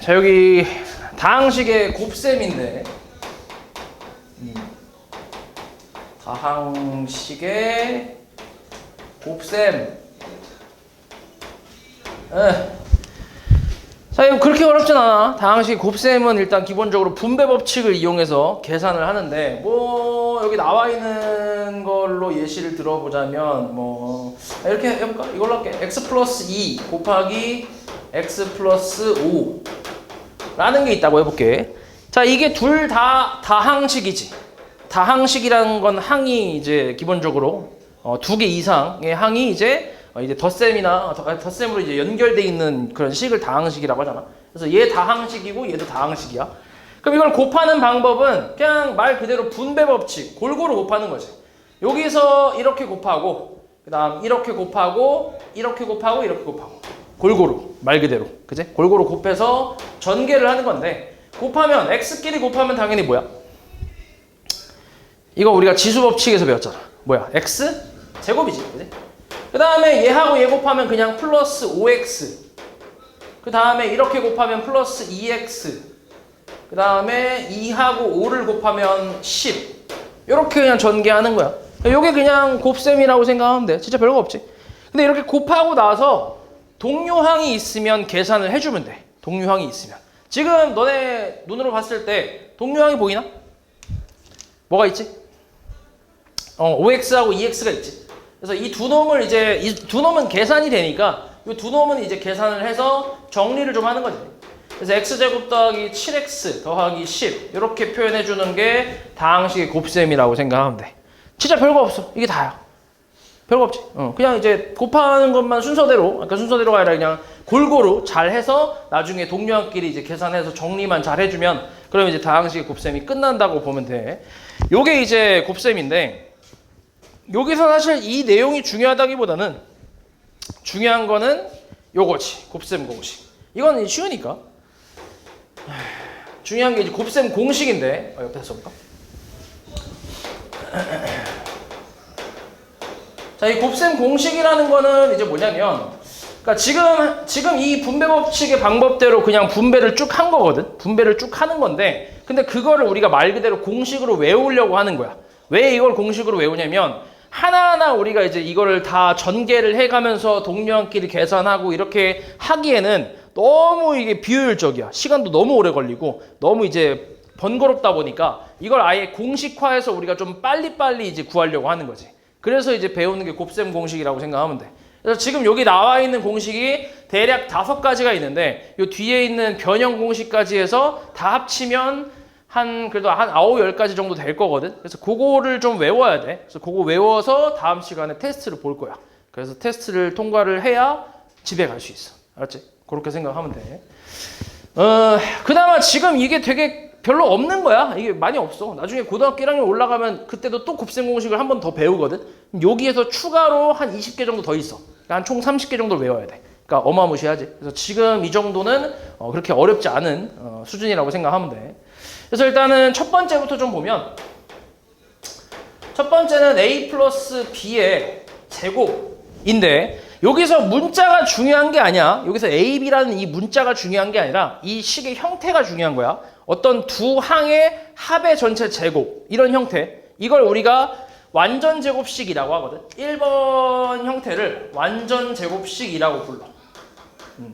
자, 여기 다항식의 곱셈인데 다항식의 곱셈. 자, 이거 그렇게 어렵진 않아. 다항식 곱셈은 일단 기본적으로 분배 법칙을 이용해서 계산을 하는데, 뭐 여기 나와 있는 걸로 예시를 들어보자면 뭐 이렇게 해볼까? 이걸로 할게. x 플러스 2 곱하기 x 플러스 5 라는 게 있다고 해볼게. 자, 이게 둘 다 다항식이지. 다항식이라는 건 항이 이제 기본적으로 두 개 이상의 항이 이제 덧셈이나 덧셈으로 이제 연결돼 있는 그런 식을 다항식이라고 하잖아. 그래서 얘 다항식이고 얘도 다항식이야. 그럼 이걸 곱하는 방법은 그냥 말 그대로 분배 법칙, 골고루 곱하는 거지. 여기서 이렇게 곱하고, 그다음 이렇게 곱하고, 이렇게 곱하고, 이렇게 곱하고, 골고루 말 그대로, 그지? 골고루 곱해서 전개를 하는 건데, 곱하면 x끼리 곱하면 당연히 뭐야? 이거 우리가 지수 법칙에서 배웠잖아. 뭐야? x 제곱이지, 그지? 그 다음에 얘하고 얘 곱하면 그냥 플러스 5x. 그 다음에 이렇게 곱하면 플러스 2x. 그 다음에 2하고 5를 곱하면 10. 이렇게 그냥 전개하는 거야. 이게 그냥 곱셈이라고 생각하면 돼. 진짜 별거 없지. 근데 이렇게 곱하고 나서 동료항이 있으면 계산을 해주면 돼. 동료항이 있으면. 지금 너네 눈으로 봤을 때 동료항이 보이나? 뭐가 있지? 5x하고 2x가 있지. 그래서 이 두 놈을 이제 이 두 놈은 계산이 되니까 이 두 놈은 이제 계산을 해서 정리를 좀 하는 거지. 그래서 x제곱 더하기 7x 더하기 10 이렇게 표현해 주는 게 다항식의 곱셈이라고 생각하면 돼. 진짜 별거 없어. 이게 다야. 별거 없지. 그냥 이제 곱하는 것만 순서대로, 그러니까 순서대로가 아니라 그냥 골고루 잘 해서 나중에 동료항끼리 이제 계산해서 정리만 잘 해주면 그러면 이제 다항식의 곱셈이 끝난다고 보면 돼. 요게 이제 곱셈인데. 여기서 사실 이 내용이 중요하다기보다는 중요한 거는 요거지. 곱셈 공식. 이건 쉬우니까. 중요한 게 이제 곱셈 공식인데 옆에서 써볼까? 자, 이 곱셈 공식이라는 거는 이제 뭐냐면, 그러니까 지금 이 분배 법칙의 방법대로 그냥 분배를 쭉 한 거거든. 분배를 쭉 하는 건데, 근데 그거를 우리가 말 그대로 공식으로 외우려고 하는 거야. 왜 이걸 공식으로 외우냐면 하나하나 우리가 이제 이거를 다 전개를 해가면서 동료항끼리 계산하고 이렇게 하기에는 너무 이게 비효율적이야. 시간도 너무 오래 걸리고 너무 이제 번거롭다 보니까 이걸 아예 공식화해서 우리가 좀 빨리빨리 이제 구하려고 하는 거지. 그래서 이제 배우는 게 곱셈 공식이라고 생각하면 돼. 그래서 지금 여기 나와 있는 공식이 대략 5가지가 있는데 이 뒤에 있는 변형 공식까지 해서 다 합치면 그래도 한 9, 10가지 정도 될 거거든. 그래서 그거를 좀 외워야 돼. 그래서 그거 외워서 다음 시간에 테스트를 볼 거야. 그래서 테스트를 통과를 해야 집에 갈 수 있어. 알았지? 그렇게 생각하면 돼. 그나마 지금 이게 되게 별로 없는 거야. 이게 많이 없어. 나중에 고등학교 1학년 올라가면 그때도 또 곱셈 공식을 한 번 더 배우거든. 여기에서 추가로 한 20개 정도 더 있어. 그러니까 한 총 30개 정도를 외워야 돼. 그러니까 어마무시하지. 그래서 지금 이 정도는 그렇게 어렵지 않은 수준이라고 생각하면 돼. 그래서 일단은 첫 번째부터 좀 보면, 첫 번째는 a 플러스 b의 제곱인데 여기서 문자가 중요한 게 아니야. 여기서 ab라는 이 문자가 중요한 게 아니라 이 식의 형태가 중요한 거야. 어떤 두 항의 합의 전체 제곱, 이런 형태, 이걸 우리가 완전 제곱식이라고 하거든. 1번 형태를 완전 제곱식이라고 불러.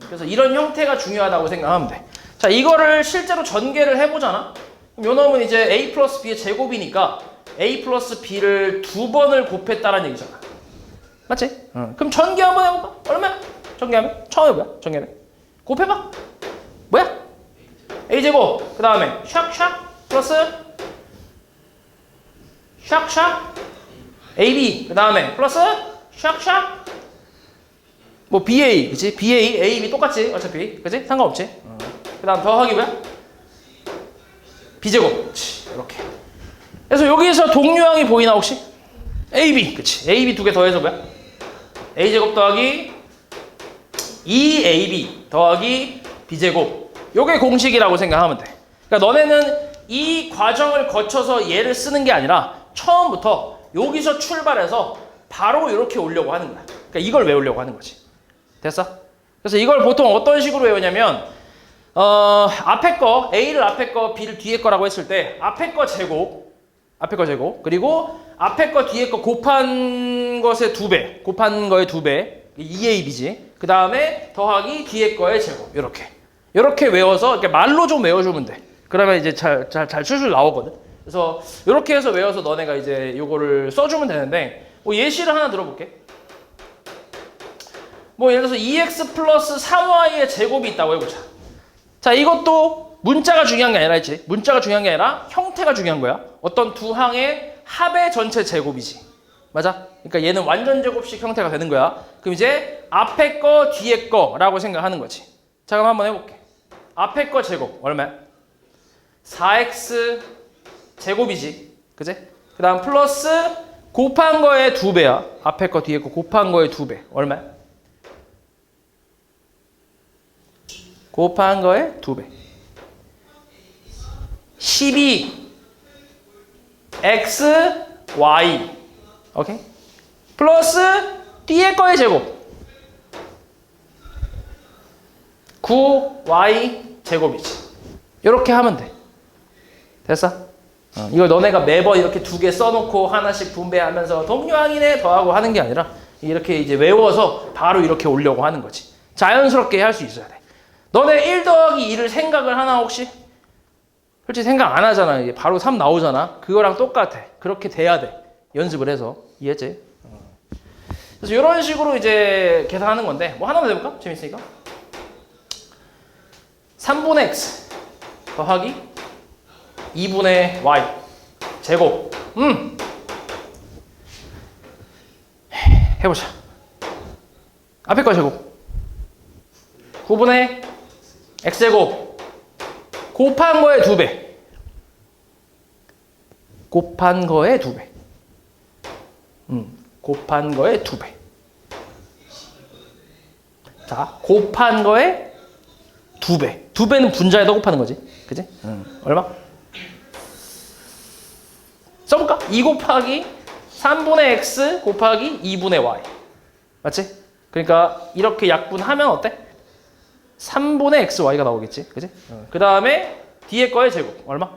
그래서 이런 형태가 중요하다고 생각하면 돼. 자, 이거를 실제로 전개를 해보잖아. 그럼 요 놈은 이제 a 플러스 b의 제곱이니까 a 플러스 b를 2번을 곱했다는 얘기잖아. 맞지? 그럼 전개 한번 해볼까? 얼마야? 전개하면? 처음에 뭐야? 전개하면? 곱해봐. 뭐야? a제곱. 그 다음에 샥샥 플러스 샥샥 ab. 그 다음에 플러스 샥샥 뭐 BA, 그치? BA, A, B 똑같지? 어차피, 그치? 상관없지? 그 다음 더하기 뭐야? B제곱, 그치? 이렇게. 그래서 여기에서 동류항이 보이나 혹시? AB, 그치? AB 2개 더해서 뭐야? A제곱 더하기 2AB 더하기 B제곱. 요게 공식이라고 생각하면 돼. 그러니까 너네는 이 과정을 거쳐서 얘를 쓰는 게 아니라 처음부터 여기서 출발해서 바로 이렇게 오려고 하는 거야. 그러니까 이걸 외우려고 하는 거지. 됐어? 그래서 이걸 보통 어떤 식으로 외우냐면 앞에 거 A를 앞에 거 B를 뒤에 거라고 했을 때 앞에 거 제곱 그리고 앞에 거 뒤에 거 곱한 것의 2배 곱한 거의 2배 2AB지. 그 다음에 더하기 뒤에 거의 제곱 이렇게 외워서 이렇게 말로 좀 외워주면 돼. 그러면 이제 잘 술술 나오거든. 그래서 이렇게 해서 외워서 너네가 이제 요거를 써주면 되는데 뭐 예시를 하나 들어볼게. 뭐 예를 들어서 2x 플러스 3y의 제곱이 있다고 해보자. 자, 이것도 문자가 중요한 게 아니라 했지. 문자가 중요한 게 아니라 형태가 중요한 거야. 어떤 두 항의 합의 전체 제곱이지. 맞아? 그러니까 얘는 완전 제곱식 형태가 되는 거야. 그럼 이제 앞에 거 뒤에 거라고 생각하는 거지. 자, 그럼 한번 해볼게. 앞에 거 제곱 얼마야? 4x 제곱이지. 그지? 그 다음 플러스 곱한 거의 2배야. 앞에 거 뒤에 거 곱한 거의 2배. 얼마야? 곱한 거의 2배. 12 x y. 오케이? 플러스 뒤에 거의 제곱. 9y 제곱이지. 이렇게 하면 돼. 됐어? 이걸 너네가 매번 이렇게 2개 써놓고 하나씩 분배하면서 동요항이네 더하고 하는 게 아니라 이렇게 이제 외워서 바로 이렇게 오려고 하는 거지. 자연스럽게 할 수 있어야 돼. 너네 1 더하기 2를 생각을 하나 혹시? 솔직히 생각 안 하잖아. 이게 바로 3 나오잖아. 그거랑 똑같아. 그렇게 돼야 돼. 연습을 해서. 이해했지? 그래서 이런 식으로 이제 계산하는 건데 뭐 하나만 해볼까? 재밌으니까. 3분의 x 더하기 2분의 y 제곱. 해보자. 앞에 거 제곱 9분의 x제곱 곱한 거의 2배 곱한 거의 2배 곱한 거의 2배. 자, 곱한 거의 2배. 2배는 분자에다 곱하는 거지. 그지? 얼마? 써볼까? 2 곱하기 3분의 x 곱하기 2분의 y. 맞지? 그러니까 이렇게 약분하면 어때? 3분의 x, y가 나오겠지. 그지? 그 다음에 뒤에 거의 제곱. 얼마?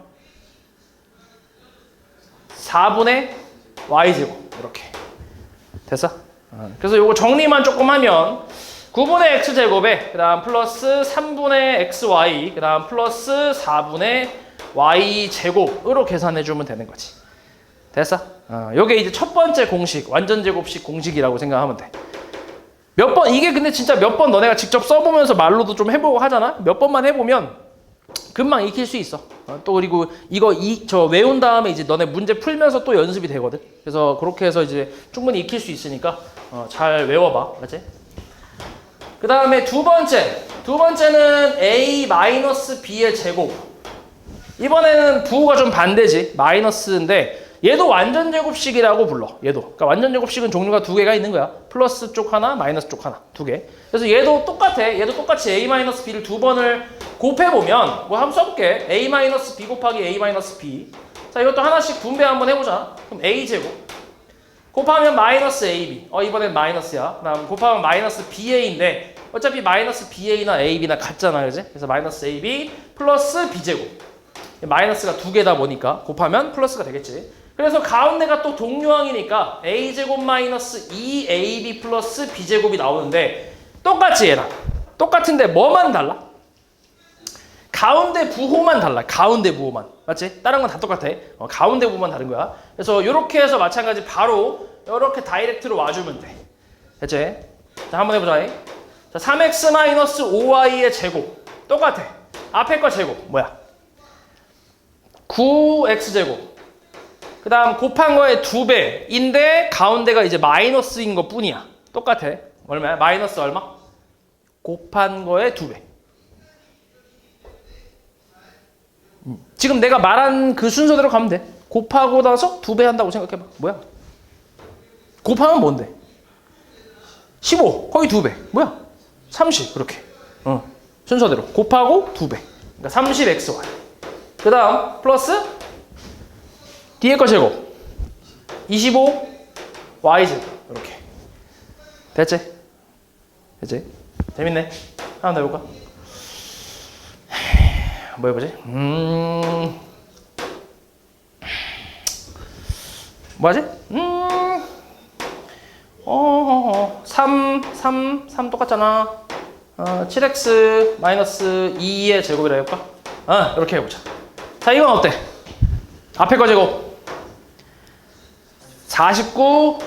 4분의 y 제곱. 이렇게. 됐어? 그래서 요거 정리만 조금 하면 9분의 x제곱에 그 다음 플러스 3분의 xy 그 다음 플러스 4분의 y제곱으로 계산해주면 되는 거지. 됐어? 요게 이제 첫 번째 공식, 완전제곱식 공식이라고 생각하면 돼. 몇 번, 이게 근데 진짜 몇 번 너네가 직접 써보면서 말로도 좀 해보고 하잖아? 몇 번만 해보면 금방 익힐 수 있어. 또 그리고 이거 저 외운 다음에 이제 너네 문제 풀면서 또 연습이 되거든. 그래서 그렇게 해서 이제 충분히 익힐 수 있으니까 잘 외워봐. 맞지? 그 다음에 두 번째는 a-b의 제곱. 이번에는 부호가 좀 반대지. 마이너스인데 얘도 완전 제곱식이라고 불러. 얘도. 그러니까 완전 제곱식은 종류가 2개가 있는 거야. 플러스 쪽 하나, 마이너스 쪽 하나. 2개. 그래서 얘도 똑같아. 얘도 똑같이 a-b를 2번을 곱해보면 뭐 한번 써볼게. a-b 곱하기 a-b. 자, 이것도 하나씩 분배 한번 해보자. 그럼 a제곱 곱하면 마이너스 ab. 이번엔 마이너스야. 그다음 곱하면 마이너스 ba인데 어차피 마이너스 ba나 ab나 같잖아. 그지? 그래서 마이너스 ab 플러스 b제곱. 마이너스가 2개다 보니까 곱하면 플러스가 되겠지. 그래서 가운데가 또 동류항이니까 a제곱 마이너스 2ab 플러스 b제곱이 나오는데 똑같지 얘랑. 똑같은데 뭐만 달라? 가운데 부호만 달라. 가운데 부호만. 맞지? 다른 건 다 똑같아. 가운데 부호만 다른 거야. 그래서 이렇게 해서 마찬가지 바로 이렇게 다이렉트로 와주면 돼. 됐지? 자, 한번 해보자. 자, 3x 마이너스 5y의 제곱. 똑같아. 앞에 거 제곱. 뭐야? 9x제곱. 그 다음 곱한 거의 2배인데 가운데가 이제 마이너스인 것 뿐이야. 똑같아. 얼마야? 마이너스 얼마? 곱한 거의 2배. 지금 내가 말한 그 순서대로 가면 돼. 곱하고 나서 2배 한다고 생각해봐. 뭐야? 곱하면 뭔데? 15. 거의 2배. 뭐야? 30. 그렇게. 순서대로. 곱하고 2배. 그러니까 30xy. 그 다음 플러스 뒤에 거 제곱 25 y제곱. 이렇게. 됐지? 됐지? 재밌네. 하나 더 해볼까? 뭐 해보지? 뭐하지? 3 똑같잖아. 7x 마이너스 2의 제곱이라 해볼까? 이렇게 해보자. 자, 이건 어때? 앞에 거 제곱 49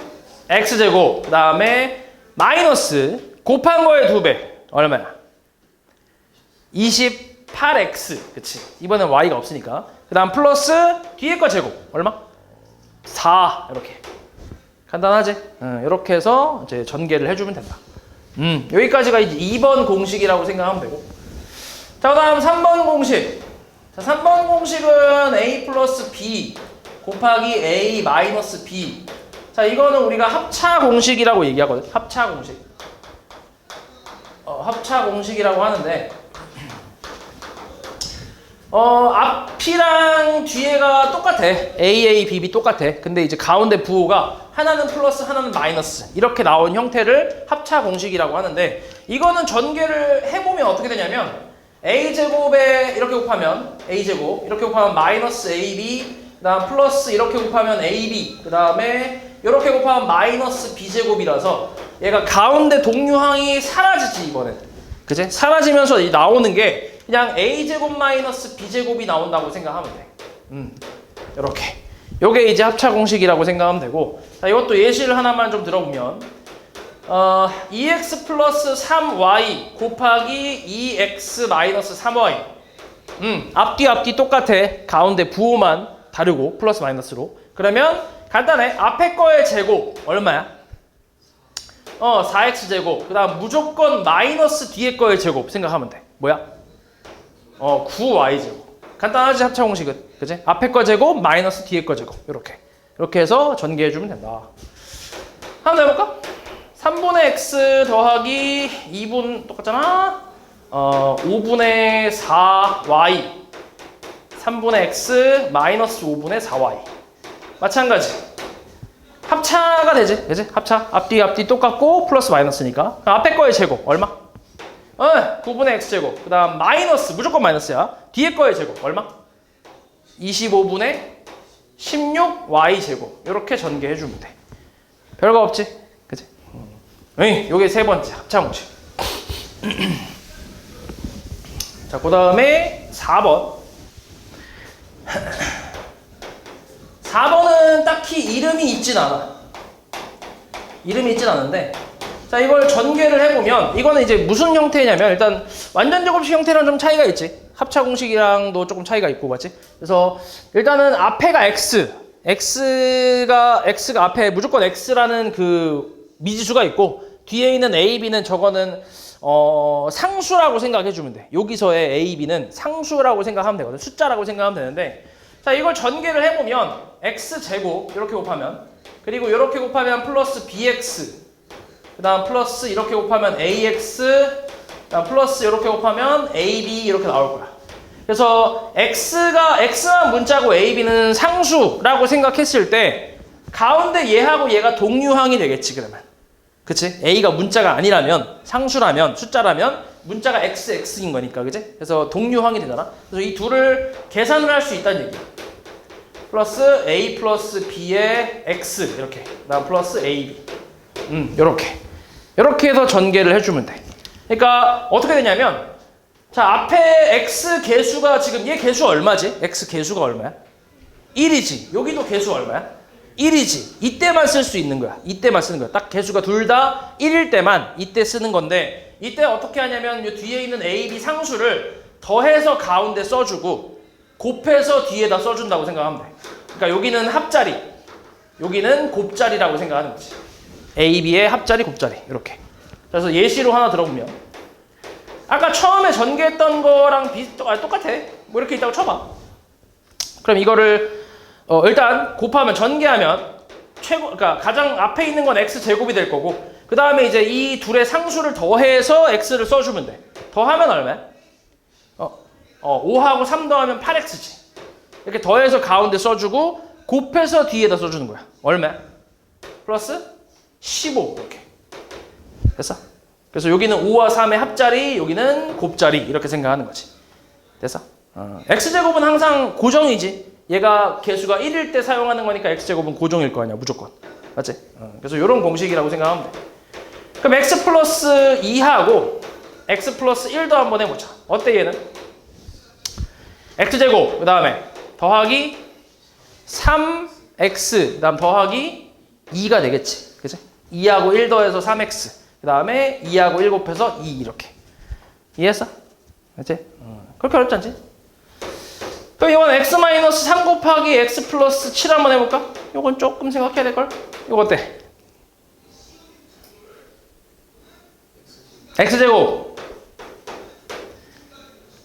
x제곱 그 다음에 마이너스 곱한 거의 2배 얼마야? 28x 그치? 이번엔 y가 없으니까 그 다음 플러스 뒤에 거 제곱 얼마? 4 이렇게 간단하지? 이렇게 해서 이제 전개를 해주면 된다. 여기까지가 이제 2번 공식이라고 생각하면 되고 자, 그 다음 3번 공식. 자, 3번 공식은 a 플러스 b 곱하기 a 마이너스 b. 자, 이거는 우리가 합차 공식이라고 얘기하거든. 합차 공식. 합차 공식이라고 하는데 앞이랑 뒤에가 똑같아. a, b, b 똑같아. 근데 이제 가운데 부호가 하나는 플러스 하나는 마이너스 이렇게 나온 형태를 합차 공식이라고 하는데 이거는 전개를 해보면 어떻게 되냐면 a제곱에 이렇게 곱하면 a제곱 이렇게 곱하면 마이너스 ab 그 다음 플러스 이렇게 곱하면 ab 그 다음에 이렇게 곱하면 마이너스 b제곱이라서 얘가 가운데 동류항이 사라지지 이번엔 그치? 사라지면서 나오는 게 그냥 a제곱 마이너스 b제곱이 나온다고 생각하면 돼. 이렇게 요게 이제 합차 공식이라고 생각하면 되고 자, 이것도 예시를 하나만 좀 들어보면 2x 플러스 3y 곱하기 2x 마이너스 3y 앞뒤 똑같아. 가운데 부호만 다르고 플러스 마이너스로 그러면 간단해. 앞에 거의 제곱 얼마야? 4x 제곱 그 다음 무조건 마이너스 뒤에 거의 제곱 생각하면 돼. 뭐야? 9y 제곱. 간단하지 합차 공식은 그치? 앞에 거 제곱 마이너스 뒤에 거 제곱 이렇게 해서 전개해주면 된다. 한번 해볼까? 3분의 x 더하기 2분 똑같잖아. 5분의 4y 3분의 x 마이너스 5분의 4y 마찬가지 합차가 되지 그치? 합차 앞뒤 똑같고 플러스 마이너스니까 앞에 거의 제곱 얼마? 9분의 x제곱 그 다음 마이너스 무조건 마이너스야. 뒤에 거의 제곱 얼마? 25분의 16y제곱 이렇게 전개해주면 돼. 별거 없지? 그치? 요게 세 번째 합차 공식. 자, 그 다음에 4번 4번은 딱히 이름이 있진 않아. 이름이 있진 않은데 자, 이걸 전개를 해보면 이거는 이제 무슨 형태냐면 일단 완전 제곱식 형태랑 좀 차이가 있지. 합차 공식이랑도 조금 차이가 있고 맞지? 그래서 일단은 앞에가 x가 앞에 무조건 x라는 그 미지수가 있고 뒤에 있는 a, b는 저거는 상수라고 생각해주면 돼. 여기서의 a, b는 상수라고 생각하면 되거든. 숫자라고 생각하면 되는데 자, 이걸 전개를 해보면 x제곱 이렇게 곱하면 그리고 이렇게 곱하면 플러스 bx 그 다음 플러스 이렇게 곱하면 ax 그 다음 플러스 이렇게 곱하면 ab 이렇게 나올 거야. 그래서 x만 문자고 ab는 상수라고 생각했을 때 가운데 얘하고 얘가 동류항이 되겠지 그러면. 그치? a가 문자가 아니라면 상수라면 숫자라면 문자가 x인 거니까 그치? 그래서 동류항이 되잖아. 그래서 이 둘을 계산을 할 수 있다는 얘기야. 플러스 a 플러스 b의 x 이렇게 그 다음 플러스 ab 요렇게 해서 전개를 해주면 돼. 그러니까 어떻게 되냐면 자, 앞에 x 개수가 지금 얘 개수 얼마지? x 개수가 얼마야? 1이지. 여기도 개수 얼마야? 1이지. 이때만 쓸 수 있는 거야. 이때만 쓰는 거야. 딱 개수가 둘 다 1일 때만 이때 쓰는 건데 이때 어떻게 하냐면 이 뒤에 있는 a, b 상수를 더해서 가운데 써주고 곱해서 뒤에다 써준다고 생각하면 돼. 그러니까 여기는 합자리, 여기는 곱자리라고 생각하는 거지. a, b의 합자리, 곱자리 이렇게. 그래서 예시로 하나 들어보면 아까 처음에 전개했던 거랑 똑같아. 뭐 이렇게 있다고 쳐봐. 그럼 이거를 일단 곱하면 전개하면 그러니까 가장 앞에 있는 건 x 제곱이 될 거고 그 다음에 이제 이 둘의 상수를 더해서 x를 써주면 돼. 더하면 얼마야? 5하고 3 더하면 8x지. 이렇게 더해서 가운데 써주고 곱해서 뒤에다 써주는 거야. 얼마야? 플러스 15 이렇게. 됐어? 그래서 여기는 5와 3의 합자리, 여기는 곱자리 이렇게 생각하는 거지. 됐어? x제곱은 항상 고정이지. 얘가 개수가 1일 때 사용하는 거니까 x제곱은 고정일 거 아니야, 무조건. 맞지? 그래서 이런 공식이라고 생각하면 돼. 그럼 x 플러스 2하고 x 플러스 1도 한번 해보자. 어때 얘는? x제곱 그 다음에 더하기 3x 그 다음 더하기 2가 되겠지. 그치? 2하고 1 더해서 3x 그 다음에 2하고 1 곱해서 2 이렇게. 이해했어? 그치? 그렇게 어렵지 않지? 그럼 이건 x-3 곱하기 x 플러스 7 한번 해볼까? 이건 조금 생각해야 될걸? 이거 어때? x제곱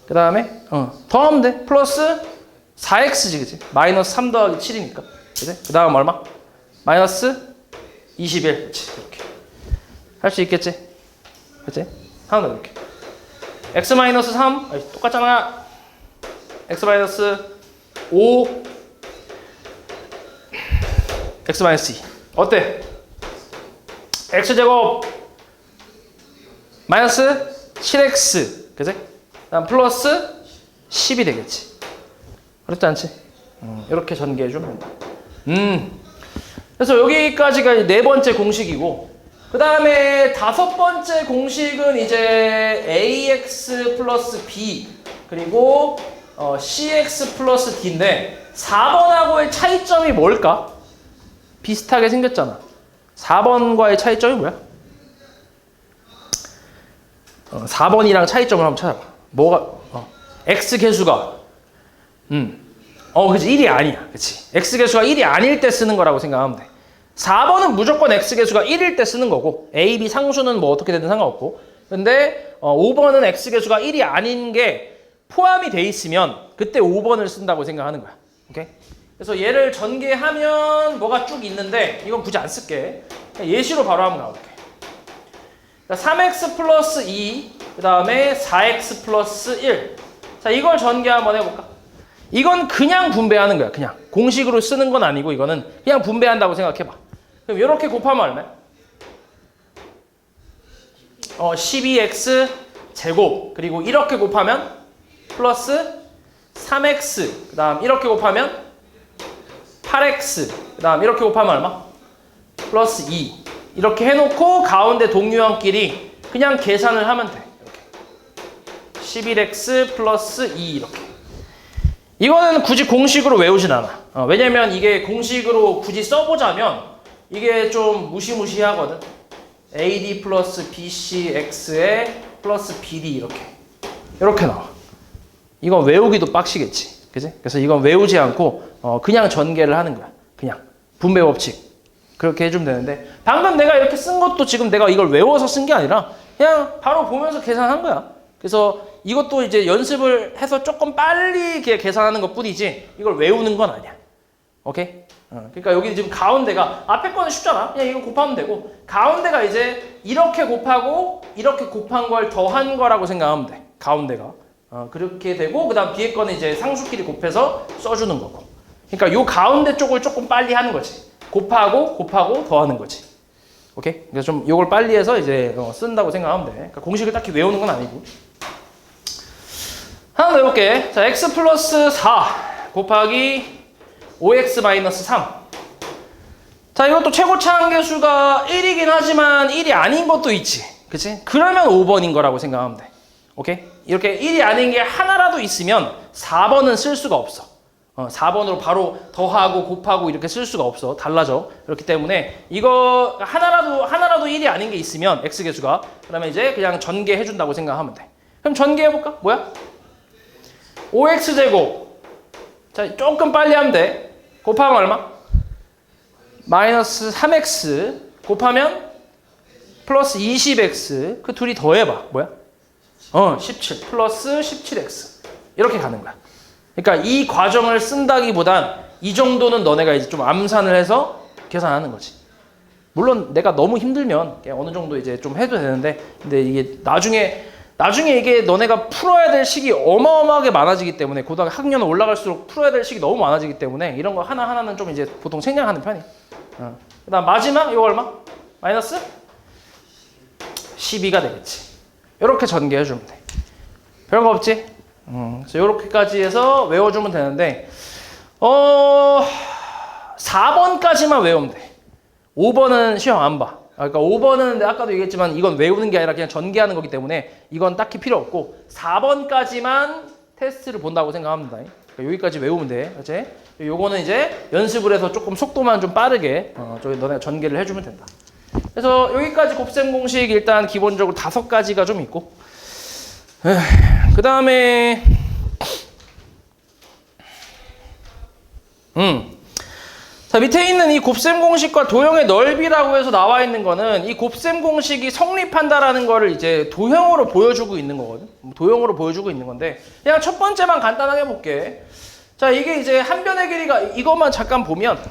그 다음에 더하면 돼. 플러스 4x지 그치? 마이너스 3 더하기 7이니까 그치? 그 다음 얼마? 마이너스 21 그치? 이렇게 할 수 있겠지? 그치? 하나 더 이렇게 x-3 똑같잖아. x-5 x-2 어때? x제곱 마이너스 7x 그치? 다음 플러스 10이 되겠지. 어렵지 않지? 이렇게 전개해주면 된다. 그래서 여기까지가 네 번째 공식이고 그 다음에 다섯 번째 공식은 이제 ax 플러스 b 그리고 cx 플러스 d인데 4번하고의 차이점이 뭘까? 비슷하게 생겼잖아. 4번과의 차이점이 뭐야? 4번이랑 차이점을 한번 찾아봐. 뭐가 x 개수가 그치 1이 아니야. 그치? x 개수가 1이 아닐 때 쓰는 거라고 생각하면 돼. 4번은 무조건 x 개수가 1일 때 쓰는 거고 a, b 상수는 뭐 어떻게 되든 상관없고 근데 5번은 x 개수가 1이 아닌 게 포함이 돼 있으면 그때 5번을 쓴다고 생각하는 거야. 오케이? 그래서 얘를 전개하면 뭐가 쭉 있는데 이건 굳이 안 쓸게. 예시로 바로 한번 나올게. 3x 플러스 2, 그 다음에 4x 플러스 1. 자, 이걸 전개 한번 해볼까? 이건 그냥 분배하는 거야. 그냥 공식으로 쓰는 건 아니고 이거는 그냥 분배한다고 생각해봐. 그럼 이렇게 곱하면 얼마야? 12x 제곱 그리고 이렇게 곱하면 플러스 3x 그 다음 이렇게 곱하면 8x 그 다음 이렇게 곱하면 얼마? 플러스 2 이렇게 해놓고 가운데 동유형끼리 그냥 계산을 하면 돼. 이렇게 11x 플러스 2 이렇게. 이거는 굳이 공식으로 외우진 않아. 왜냐면 이게 공식으로 굳이 써보자면 이게 좀 무시무시하거든. AD 플러스 BCX에 플러스 BD 이렇게 나와. 이건 외우기도 빡시겠지. 그지? 그래서 이건 외우지 않고 그냥 전개를 하는 거야. 그냥 분배 법칙. 그렇게 해주면 되는데 방금 내가 이렇게 쓴 것도 지금 내가 이걸 외워서 쓴 게 아니라 그냥 바로 보면서 계산한 거야. 그래서 이것도 이제 연습을 해서 조금 빨리 계산하는 것 뿐이지 이걸 외우는 건 아니야. 오케이? 그러니까 여기 지금 가운데가 앞에 거는 쉽잖아. 그냥 이거 곱하면 되고 가운데가 이제 이렇게 곱하고 이렇게 곱한 걸 더한 거라고 생각하면 돼. 가운데가. 그렇게 되고 그 다음 뒤에 거는 이제 상수끼리 곱해서 써주는 거고. 그러니까 요 가운데 쪽을 조금 빨리 하는 거지. 곱하고 더하는 거지. 오케이? 그래서 좀 요걸 빨리 해서 이제 쓴다고 생각하면 돼. 그러니까 공식을 딱히 외우는 건 아니고. 하나 더 해볼게. 자, x 플러스 4 곱하기 5x 마이너스 3. 자, 이것도 최고차 한계수가 1이긴 하지만 1이 아닌 것도 있지. 그치? 그러면 5번인 거라고 생각하면 돼. 오케이? 이렇게 1이 아닌 게 하나라도 있으면 4번은 쓸 수가 없어. 4번으로 바로 더하고 곱하고 이렇게 쓸 수가 없어. 달라져. 그렇기 때문에 이거 하나라도 1이 아닌 게 있으면 x계수가 그러면 이제 그냥 전개해 준다고 생각하면 돼. 그럼 전개해 볼까? 뭐야? 5x제곱. 자, 조금 빨리 하면 돼. 곱하면 얼마? 마이너스 3x 곱하면 플러스 20x. 그 둘이 더해봐. 뭐야? 17 플러스 17x. 이렇게 가는 거야. 그러니까 이 과정을 쓴다기보단 이 정도는 너네가 이제 좀 암산을 해서 계산하는 거지. 물론 내가 너무 힘들면 어느 정도 이제 좀 해도 되는데 근데 이게 나중에 이게 너네가 풀어야 될 식이 어마어마하게 많아지기 때문에 고등학교 학년 올라갈수록 풀어야 될 식이 너무 많아지기 때문에 이런 거 하나하나는 좀 이제 보통 생략하는 편이야. 그 다음 마지막 이거 얼마? 마이너스 12가 되겠지. 이렇게 전개해 주면 돼. 별거 없지? 그래서 이렇게까지 해서 외워주면 되는데 4번까지만 외우면 돼. 5번은 시험 안 봐. 그러니까 5번은 아까도 얘기했지만 이건 외우는 게 아니라 그냥 전개하는 거기 때문에 이건 딱히 필요 없고 4번까지만 테스트를 본다고 생각합니다. 그러니까 여기까지 외우면 돼. 그치? 요거는 이제 연습을 해서 조금 속도만 좀 빠르게 너네가 전개를 해주면 된다. 그래서 여기까지 곱셈 공식 일단 기본적으로 5가지가 좀 있고 그 다음에 자, 밑에 있는 이 곱셈 공식과 도형의 넓이라고 해서 나와 있는 거는 이 곱셈 공식이 성립한다라는 거를 이제 도형으로 보여주고 있는 거거든. 도형으로 보여주고 있는 건데 그냥 첫 번째만 간단하게 볼게. 자, 이게 이제 한 변의 길이가 이것만 잠깐 보면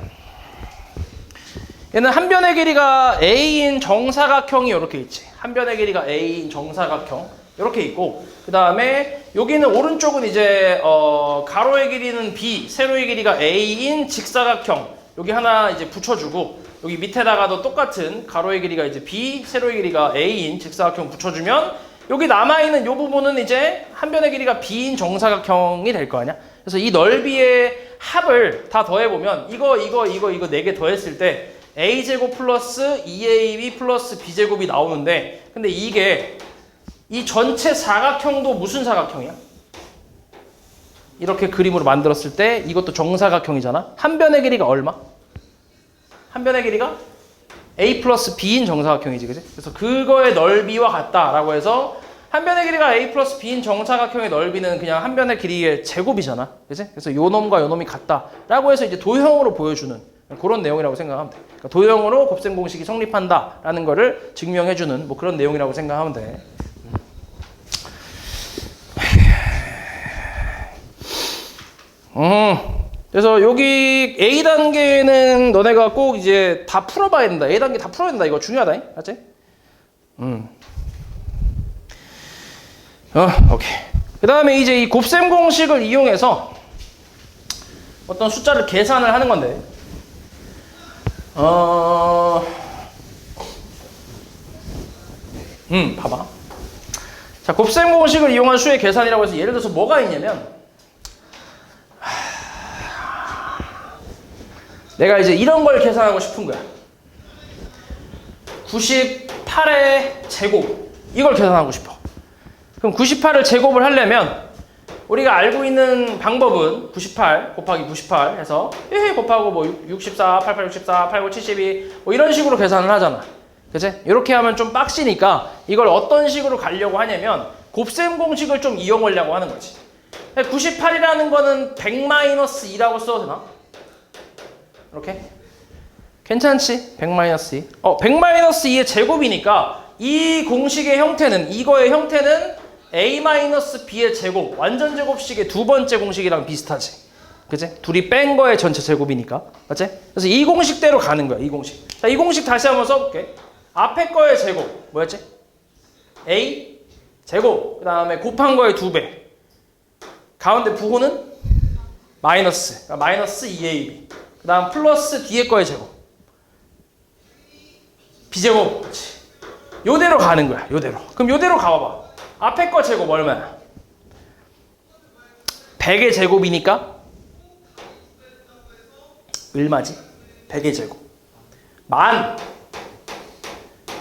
얘는 한 변의 길이가 A인 정사각형이 이렇게 있지. 한 변의 길이가 A인 정사각형 이렇게 있고 그 다음에 여기는 오른쪽은 이제 가로의 길이는 B, 세로의 길이가 A인 직사각형 여기 하나 이제 붙여주고 여기 밑에다가도 똑같은 가로의 길이가 이제 B, 세로의 길이가 A인 직사각형 붙여주면 여기 남아있는 이 부분은 이제 한 변의 길이가 B인 정사각형이 될 거 아니야? 그래서 이 넓이의 합을 다 더해보면 이거 4개 더했을 때 A제곱 플러스 2AB 플러스 B제곱이 나오는데 근데 이게 이 전체 사각형도 무슨 사각형이야? 이렇게 그림으로 만들었을 때 이것도 정사각형이잖아. 한 변의 길이가 얼마? 한 변의 길이가 A 플러스 B인 정사각형이지, 그지? 그래서 그거의 넓이와 같다라고 해서 한 변의 길이가 A 플러스 B인 정사각형의 넓이는 그냥 한 변의 길이의 제곱이잖아, 그지? 그래서 요 놈과 요 놈이 같다라고 해서 이제 도형으로 보여주는 그런 내용이라고 생각하면 돼. 그러니까 도형으로 곱셈 공식이 성립한다라는 거를 증명해주는 뭐 그런 내용이라고 생각하면 돼. 그래서 여기 A단계는 너네가 꼭 이제 다 풀어봐야 된다. A단계 다 풀어야 된다. 이거 중요하다. 알았지? 오케이. 그 다음에 이제 이 곱셈 공식을 이용해서 어떤 숫자를 계산을 하는 건데, 봐봐. 자, 곱셈 공식을 이용한 수의 계산이라고 해서 예를 들어서 뭐가 있냐면, 내가 이제 이런 걸 계산하고 싶은 거야. 98의 제곱. 이걸 계산하고 싶어. 그럼 98을 제곱을 하려면 우리가 알고 있는 방법은 98 곱하기 98 해서 1 곱하고 뭐 64, 88, 64, 89, 72 뭐 이런 식으로 계산을 하잖아. 그치? 이렇게 하면 좀 빡시니까 이걸 어떤 식으로 가려고 하냐면 곱셈 공식을 좀 이용하려고 하는 거지. 98이라는 거는 100-2라고 써도 되나? 이렇게? 괜찮지? 100-2. 100-2의 제곱이니까 이 공식의 형태는, 이거의 형태는 A-B의 제곱, 완전 제곱식의 두 번째 공식이랑 비슷하지. 그치? 둘이 뺀 거의 전체 제곱이니까. 맞지? 그래서 이 공식대로 가는 거야, 이 공식. 자, 이 공식 다시 한번 써볼게. 앞에 거의 제곱, 뭐였지? A 제곱, 그 다음에 곱한 거의 2배. 가운데 부호는 마이너스, 그러니까 마이너스 2AB. 그 다음 플러스 뒤에 거의 제곱. B제곱. 그렇지. 요대로 가는 거야. 요대로. 그럼 요대로 가봐봐. 앞에 거 제곱 얼마야? 100의 제곱이니까 얼마지? 100의 제곱. 만.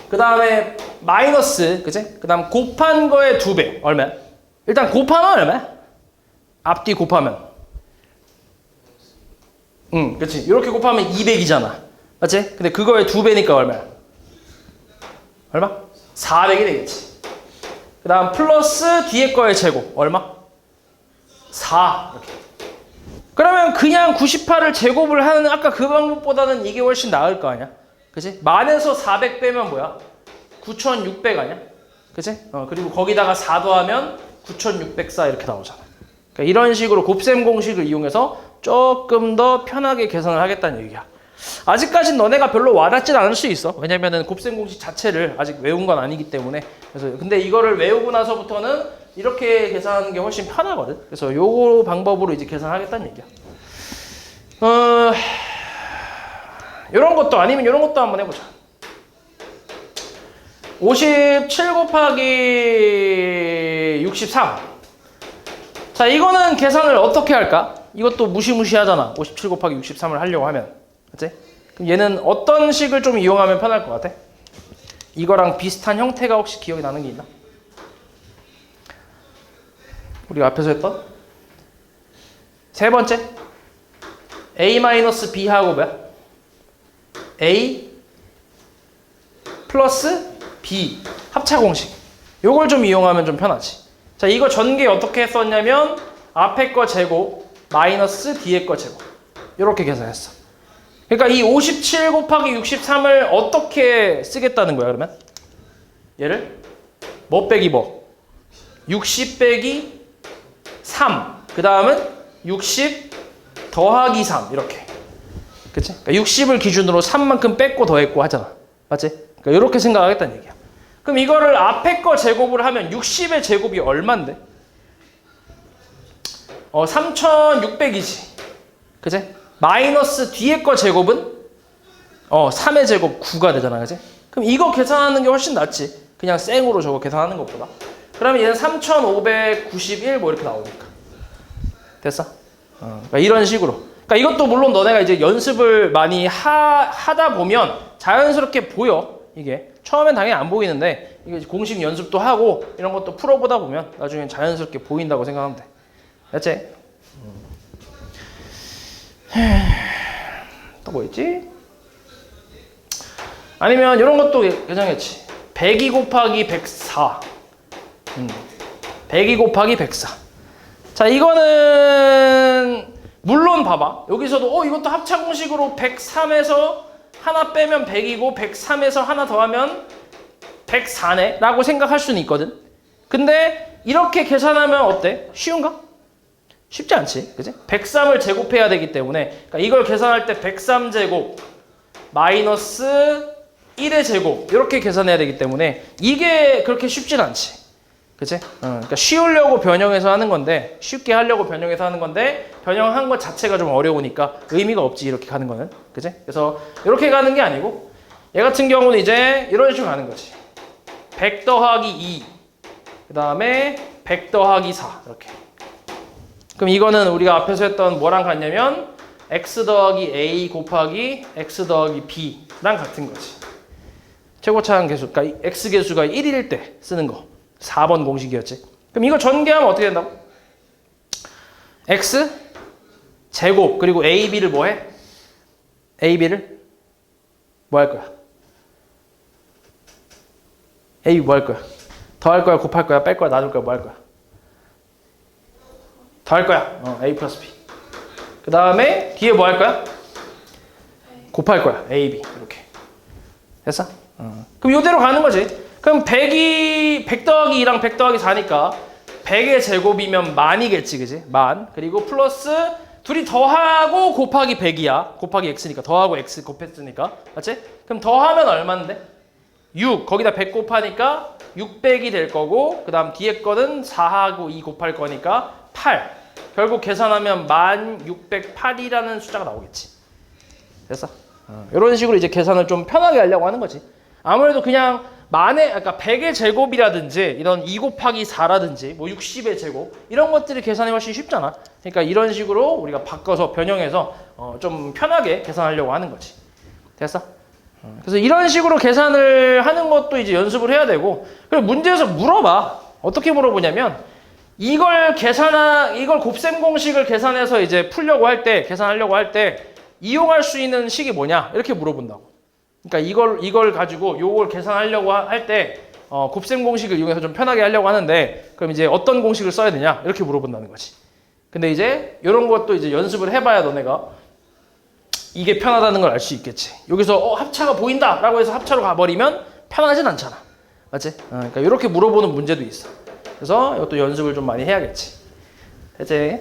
그 다음에 마이너스. 그치? 그 다음 곱한 거의 2배. 얼마야? 일단 곱하면 얼마야? 앞뒤 곱하면. 그치. 이렇게 곱하면 200이잖아. 맞지? 근데 그거의 2배니까 얼마야? 얼마? 400이 되겠지. 그 다음 플러스 뒤에 거의 제곱. 얼마? 4. 이렇게. 그러면 그냥 98을 제곱을 하는 아까 그 방법보다는 이게 훨씬 나을 거 아니야? 그치? 만에서 400 빼면 뭐야? 9600 아니야? 그치? 그리고 거기다가 4 더하면 9604 이렇게 나오잖아. 그러니까 이런 식으로 곱셈 공식을 이용해서 조금 더 편하게 계산을 하겠다는 얘기야. 아직까진 너네가 별로 와닿진 않을 수 있어. 왜냐면은 곱셈 공식 자체를 아직 외운 건 아니기 때문에. 그래서 근데 이거를 외우고 나서부터는 이렇게 계산하는 게 훨씬 편하거든. 그래서 요거 방법으로 이제 계산하겠다는 얘기야. 요런 것도 아니면 요런 것도 한번 해보자. 57 곱하기 63. 자, 이거는 계산을 어떻게 할까? 이것도 무시무시하잖아. 57 곱하기 63을 하려고 하면. 그치? 그럼 얘는 어떤 식을 좀 이용하면 편할 것 같아? 이거랑 비슷한 형태가 혹시 기억이 나는 게 있나? 우리가 앞에서 했던? 세 번째. A-B하고 뭐야? A 플러스 B 합차 공식. 요걸 좀 이용하면 좀 편하지. 자, 이거 전개 어떻게 했었냐면 앞에 거 제곱 마이너스 뒤에 거 제곱 이렇게 계산했어. 그러니까 이 57 곱하기 63을 어떻게 쓰겠다는 거야 그러면? 얘를 뭐 빼기 뭐? 60 빼기 3 그 다음은 60 더하기 3 이렇게. 그치? 그러니까 60을 기준으로 3만큼 뺐고 더했고 하잖아. 맞지? 그러니까 이렇게 생각하겠다는 얘기야. 그럼 이거를 앞에 거 제곱을 하면 60의 제곱이 얼만데? 3600이지. 그치? 마이너스 뒤에 거 제곱은 3의 제곱 9가 되잖아. 그치? 그럼 이거 계산하는 게 훨씬 낫지. 그냥 생으로 저거 계산하는 것보다. 그러면 얘는 3591 뭐 이렇게 나오니까. 됐어? 그러니까 이런 식으로. 그러니까 이것도 물론 너네가 이제 연습을 많이 하다 보면 자연스럽게 보여. 이게 처음엔 당연히 안 보이는데 이게 공식 연습도 하고 이런 것도 풀어보다 보면 나중엔 자연스럽게 보인다고 생각하면 돼. 됐지? 또 뭐 있지? 아니면 이런 것도 괜찮겠지. 102 곱하기 104 102 곱하기 104. 자, 이거는 물론 봐봐. 여기서도 이것도 합차 공식으로 103에서 하나 빼면 100이고 103에서 하나 더하면 104네 라고 생각할 수는 있거든. 근데 이렇게 계산하면 어때? 쉬운가? 쉽지 않지. 그치? 103을 제곱해야 되기 때문에 그러니까 이걸 계산할 때 103제곱 마이너스 1의 제곱 이렇게 계산해야 되기 때문에 이게 그렇게 쉽진 않지. 그치? 그러니까 쉬우려고 변형해서 하는 건데 쉽게 하려고 변형해서 하는 건데 변형한 것 자체가 좀 어려우니까 의미가 없지 이렇게 가는 거는. 그치? 그래서 이렇게 가는 게 아니고 얘 같은 경우는 이제 이런 식으로 가는 거지. 100 더하기 2 그 다음에 100 더하기 4 이렇게. 그럼 이거는 우리가 앞에서 했던 뭐랑 같냐면 x 더하기 a 곱하기 x 더하기 b랑 같은 거지. 최고차항 계수, 그러니까 x 계수가 1일 때 쓰는 거. 4번 공식이었지. 그럼 이거 전개하면 어떻게 된다고? x 제곱 그리고 ab를 뭐 해? ab를 뭐 할 거야? ab 뭐 할 거야? 더할 거야? 곱할 거야? 뺄 거야? 나눌 거야? 뭐 할 거야? 더할 거야. a 플러스 b. 그 다음에 뒤에 뭐 할 거야? 곱할 거야. ab 이렇게. 됐어? 그럼 이대로 가는 거지. 그럼 100 더하기 2랑 100 더하기 4니까 100의 제곱이면 만이겠지, 그지? 만. 그리고 플러스 둘이 더하고 곱하기 100이야. 곱하기 x니까 더하고 x 곱했으니까. 맞지? 그럼 더하면 얼만데? 6. 거기다 100 곱하니까 600이 될 거고 그 다음 뒤에 거는 4하고 2 곱할 거니까 8. 결국 계산하면 1608이라는 숫자가 나오겠지. 됐어? 이런 식으로 이제 계산을 좀 편하게 하려고 하는 거지. 아무래도 그냥 그러니까 100의 제곱이라든지 이런 2 곱하기 4라든지 뭐 60의 제곱 이런 것들이 계산이 훨씬 쉽잖아. 그러니까 이런 식으로 우리가 바꿔서 변형해서 좀 편하게 계산하려고 하는 거지. 됐어? 그래서 이런 식으로 계산을 하는 것도 이제 연습을 해야 되고 그리고 문제에서 물어봐. 어떻게 물어보냐면 이걸 곱셈 공식을 계산해서 이제 계산하려고 할 때 이용할 수 있는 식이 뭐냐? 이렇게 물어본다고. 그러니까 이걸 가지고 요걸 계산하려고 할 때 곱셈 공식을 이용해서 좀 편하게 하려고 하는데 그럼 이제 어떤 공식을 써야 되냐? 이렇게 물어본다는 거지. 근데 이제 이런 것도 이제 연습을 해봐야 너네가 이게 편하다는 걸 알 수 있겠지. 여기서 합차가 보인다라고 해서 합차로 가버리면 편하진 않잖아. 맞지? 그러니까 이렇게 물어보는 문제도 있어. 그래서 이것도 연습을 좀 많이 해야겠지. 됐지?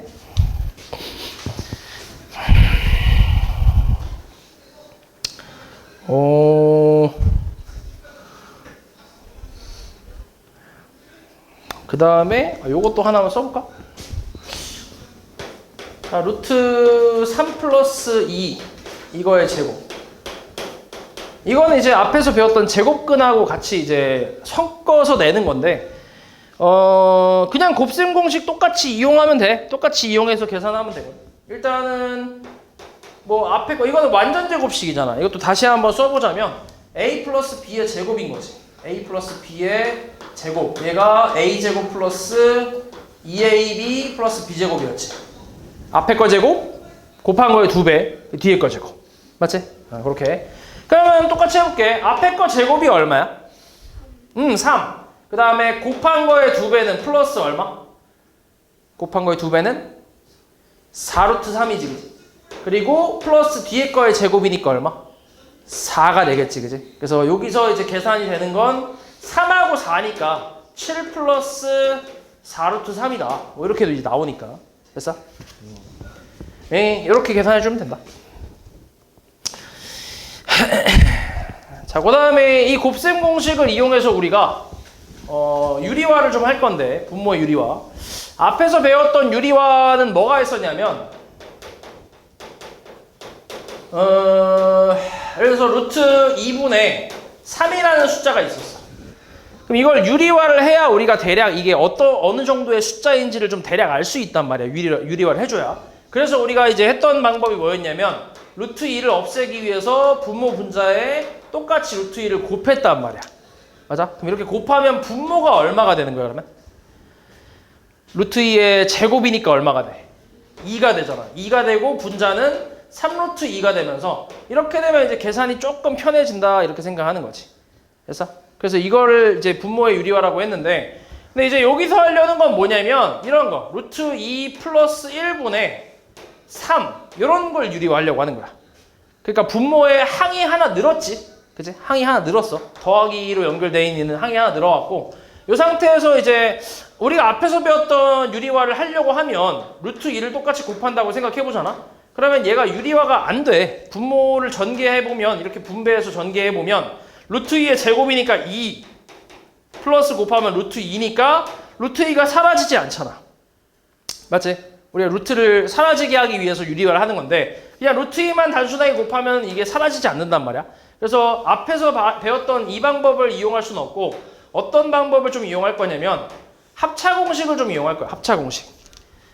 그 다음에 요것도 하나만 써볼까? 자, 루트 3 플러스 2 이거의 제곱. 이거는 이제 앞에서 배웠던 제곱근하고 같이 이제 섞어서 내는 건데 그냥 곱셈 공식 똑같이 이용하면 돼. 똑같이 이용해서 계산하면 되거든. 일단은 뭐 앞에 거 이거는 완전 제곱식이잖아. 이것도 다시 한번 써보자면 a 플러스 b의 제곱인 거지. a 플러스 b의 제곱. 얘가 a 제곱 플러스 2ab 플러스 b 제곱이었지. 앞에 거 제곱 곱한 거의 2배, 뒤에 거 제곱. 맞지? 그렇게. 그러면 똑같이 해볼게. 앞에 거 제곱이 얼마야? 3. 그 다음에 곱한 거의 2배는 플러스 얼마? 곱한 거의 2배는 4루트 3이지, 그지? 그리고 플러스 뒤에 거의 제곱이니까 얼마? 4가 되겠지, 그지? 그래서 여기서 이제 계산이 되는 건 3하고 4니까 7 플러스 4루트 3이다. 뭐 이렇게도 이제 나오니까. 됐어? 네, 이렇게 계산해주면 된다. 자, 그 다음에 이 곱셈 공식을 이용해서 우리가 유리화를 좀 할 건데, 분모의 유리화. 앞에서 배웠던 유리화는 뭐가 있었냐면, 예를 들어서 루트 2분의 3이라는 숫자가 있었어. 그럼 이걸 유리화를 해야 우리가 대략 이게 어느 정도의 숫자인지를 좀 대략 알 수 있단 말이야. 유리화를 해줘야. 그래서 우리가 이제 했던 방법이 뭐였냐면, 루트 2를 없애기 위해서 분모 분자에 똑같이 루트 2를 곱했단 말이야. 맞아? 그럼 이렇게 곱하면 분모가 얼마가 되는 거야, 그러면? 루트 2의 제곱이니까 얼마가 돼? 2가 되잖아. 2가 되고 분자는 3루트 2가 되면서 이렇게 되면 이제 계산이 조금 편해진다 이렇게 생각하는 거지. 됐어? 그래서 이거를 이제 분모의 유리화라고 했는데, 근데 이제 여기서 하려는 건 뭐냐면 이런 거 루트 2 플러스 1분의 3 이런 걸 유리화하려고 하는 거야. 그러니까 분모에 항이 하나 늘었지. 그치? 항이 하나 늘었어. 더하기로 연결되어 있는 항이 하나 늘어왔고, 이 상태에서 이제 우리가 앞에서 배웠던 유리화를 하려고 하면 루트 2를 똑같이 곱한다고 생각해보잖아. 그러면 얘가 유리화가 안 돼. 분모를 전개해보면, 이렇게 분배해서 전개해보면 루트 2의 제곱이니까 2 플러스 곱하면 루트 2니까 루트 2가 사라지지 않잖아. 맞지? 우리가 루트를 사라지게 하기 위해서 유리화를 하는 건데, 그냥 루트 2만 단순하게 곱하면 이게 사라지지 않는단 말이야. 그래서 앞에서 배웠던 이 방법을 이용할 수는 없고, 어떤 방법을 좀 이용할 거냐면 합차 공식을 좀 이용할 거야. 합차 공식.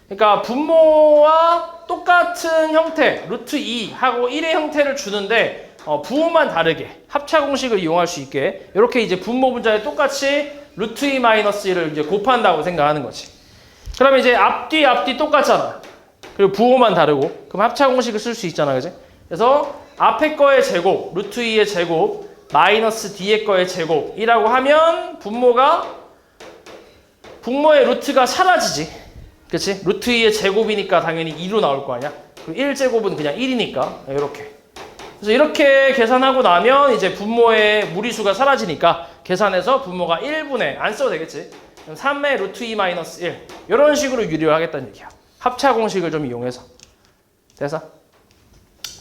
그러니까 분모와 똑같은 형태, 루트 2하고 1의 형태를 주는데 부호만 다르게 합차 공식을 이용할 수 있게 이렇게 이제 분모 분자에 똑같이 루트 2 마이너스 1을 이제 곱한다고 생각하는 거지. 그러면 이제 앞뒤 똑같잖아. 그리고 부호만 다르고, 그럼 합차 공식을 쓸 수 있잖아, 그지? 그래서 앞에 거의 제곱, 루트 2의 제곱 마이너스 뒤에 거의 제곱이라고 하면 분모의 루트가 사라지지. 그치? 루트 2의 제곱이니까 당연히 2로 나올 거 아니야? 그리고 1제곱은 그냥 1이니까 이렇게. 그래서 이렇게 계산하고 나면 이제 분모의 무리수가 사라지니까 계산해서 분모가 1분의, 안 써도 되겠지? 3의 루트 2 마이너스 1 이런 식으로 유리화 하겠다는 얘기야. 합차 공식을 좀 이용해서. 됐어?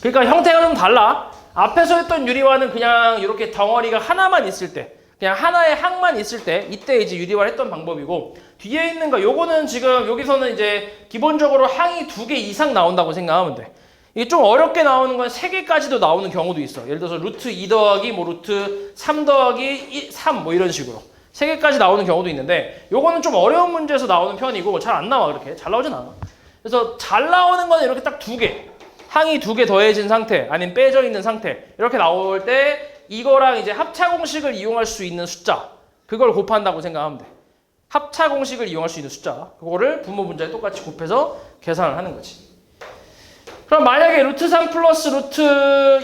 그러니까 형태가 좀 달라. 앞에서 했던 유리화는 그냥 이렇게 덩어리가 하나만 있을 때, 그냥 하나의 항만 있을 때, 이때 이제 유리화를 했던 방법이고, 뒤에 있는 거 요거는 지금 여기서는 이제 기본적으로 항이 2개 이상 나온다고 생각하면 돼. 이게 좀 어렵게 나오는 건 3개까지도 나오는 경우도 있어. 예를 들어서 루트 2 더하기 뭐 루트 3 더하기 3 뭐 이런 식으로 3개까지 나오는 경우도 있는데, 요거는 좀 어려운 문제에서 나오는 편이고 잘 안 나와. 그렇게 잘 나오진 않아. 그래서 잘 나오는 건 이렇게 딱 2개, 항이 2개 더해진 상태 아니면 빼져 있는 상태 이렇게 나올 때 이거랑 이제 합차 공식을 이용할 수 있는 숫자, 그걸 곱한다고 생각하면 돼. 합차 공식을 이용할 수 있는 숫자, 그거를 분모 분자에 똑같이 곱해서 계산을 하는 거지. 그럼 만약에 루트 3 플러스 루트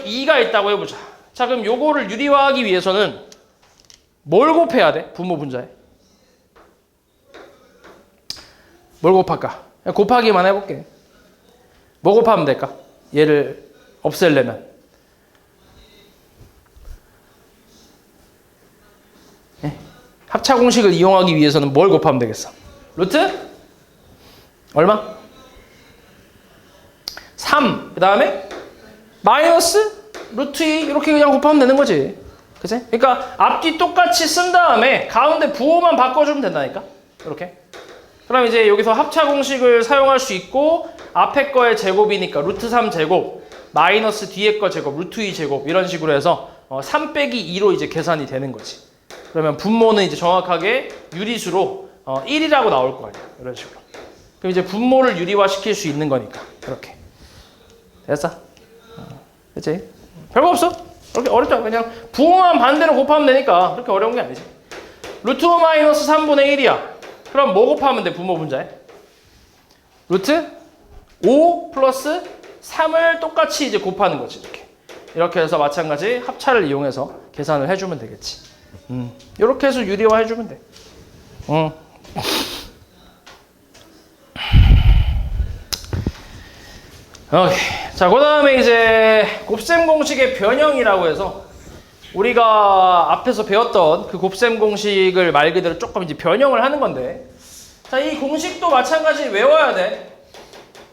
2가 있다고 해보자. 자, 그럼 요거를 유리화하기 위해서는 뭘 곱해야 돼? 분모 분자에 뭘 곱할까? 그냥 곱하기만 해볼게. 뭐 곱하면 될까? 얘를 없애려면 합차 공식을 이용하기 위해서는 뭘 곱하면 되겠어? 루트? 얼마? 3. 그 다음에 마이너스 루트 2 이렇게 그냥 곱하면 되는 거지. 그치? 그러니까 앞뒤 똑같이 쓴 다음에 가운데 부호만 바꿔주면 된다니까? 이렇게. 그럼 이제 여기서 합차 공식을 사용할 수 있고, 앞에 거의 제곱이니까 루트 3 제곱 마이너스 뒤에 거 제곱 루트 2 제곱 이런 식으로 해서 3 빼기 2로 이제 계산이 되는 거지. 그러면 분모는 이제 정확하게 유리수로 1이라고 나올 거 아니야. 이런 식으로. 그럼 이제 분모를 유리화시킬 수 있는 거니까. 이렇게. 됐어? 그치? 별거 없어. 그렇게 어렵지 않아. 그냥 부호만 반대로 곱하면 되니까 그렇게 어려운 게 아니지. 루트 5 마이너스 3분의 1이야. 그럼 뭐 곱하면 돼? 분모 분자에? 루트 5 플러스 3을 똑같이 이제 곱하는 거지. 이렇게 해서 마찬가지 합차를 이용해서 계산을 해주면 되겠지. 이렇게 해서 유리화 해주면 돼. 오케이. 자, 그 다음에 이제 곱셈 공식의 변형이라고 해서 우리가 앞에서 배웠던 그 곱셈 공식을 말 그대로 조금 이제 변형을 하는 건데, 자, 이 공식도 마찬가지 외워야 돼.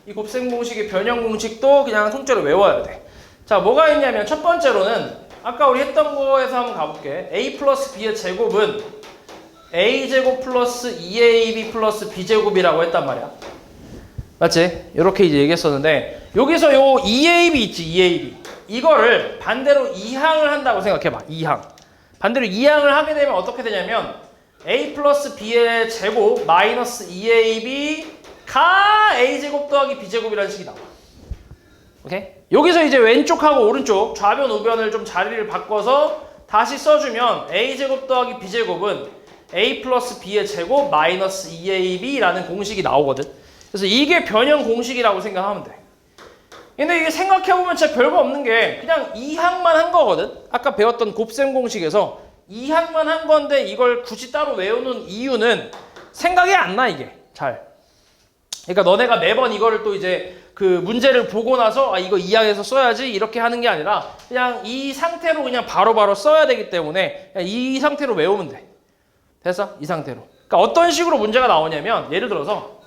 이 곱셈 공식의 변형 공식도 그냥 통째로 외워야 돼. 자, 뭐가 있냐면 첫 번째로는 아까 우리 했던 거에서 한번 가볼게. a 플러스 b의 제곱은 a제곱 플러스 2ab 플러스 b제곱이라고 했단 말이야. 맞지? 이렇게 이제 얘기했었는데 여기서 요 2ab 있지, 2ab. 이거를 반대로 이항을 한다고 생각해봐. 이항. 반대로 이항을 하게 되면 어떻게 되냐면 a 플러스 b의 제곱 마이너스 2ab가 a제곱 더하기 b제곱이라는 식이 나와. 오케이? 여기서 이제 왼쪽하고 오른쪽 좌변 우변을 좀 자리를 바꿔서 다시 써주면 a제곱 더하기 b제곱은 a 플러스 b의 제곱 마이너스 2ab라는 공식이 나오거든. 그래서 이게 변형 공식이라고 생각하면 돼. 근데 이게 생각해보면 진짜 별거 없는 게 그냥 이항만 한 거거든. 아까 배웠던 곱셈 공식에서 이항만 한 건데 이걸 굳이 따로 외우는 이유는 생각이 안 나, 이게 잘. 그러니까 너네가 매번 이거를 또 이제 그 문제를 보고 나서 아 이거 이항에서 써야지 이렇게 하는 게 아니라 그냥 이 상태로 그냥 바로바로 써야 되기 때문에 그냥 이 상태로 외우면 돼. 됐어? 이 상태로. 그러니까 어떤 식으로 문제가 나오냐면 예를 들어서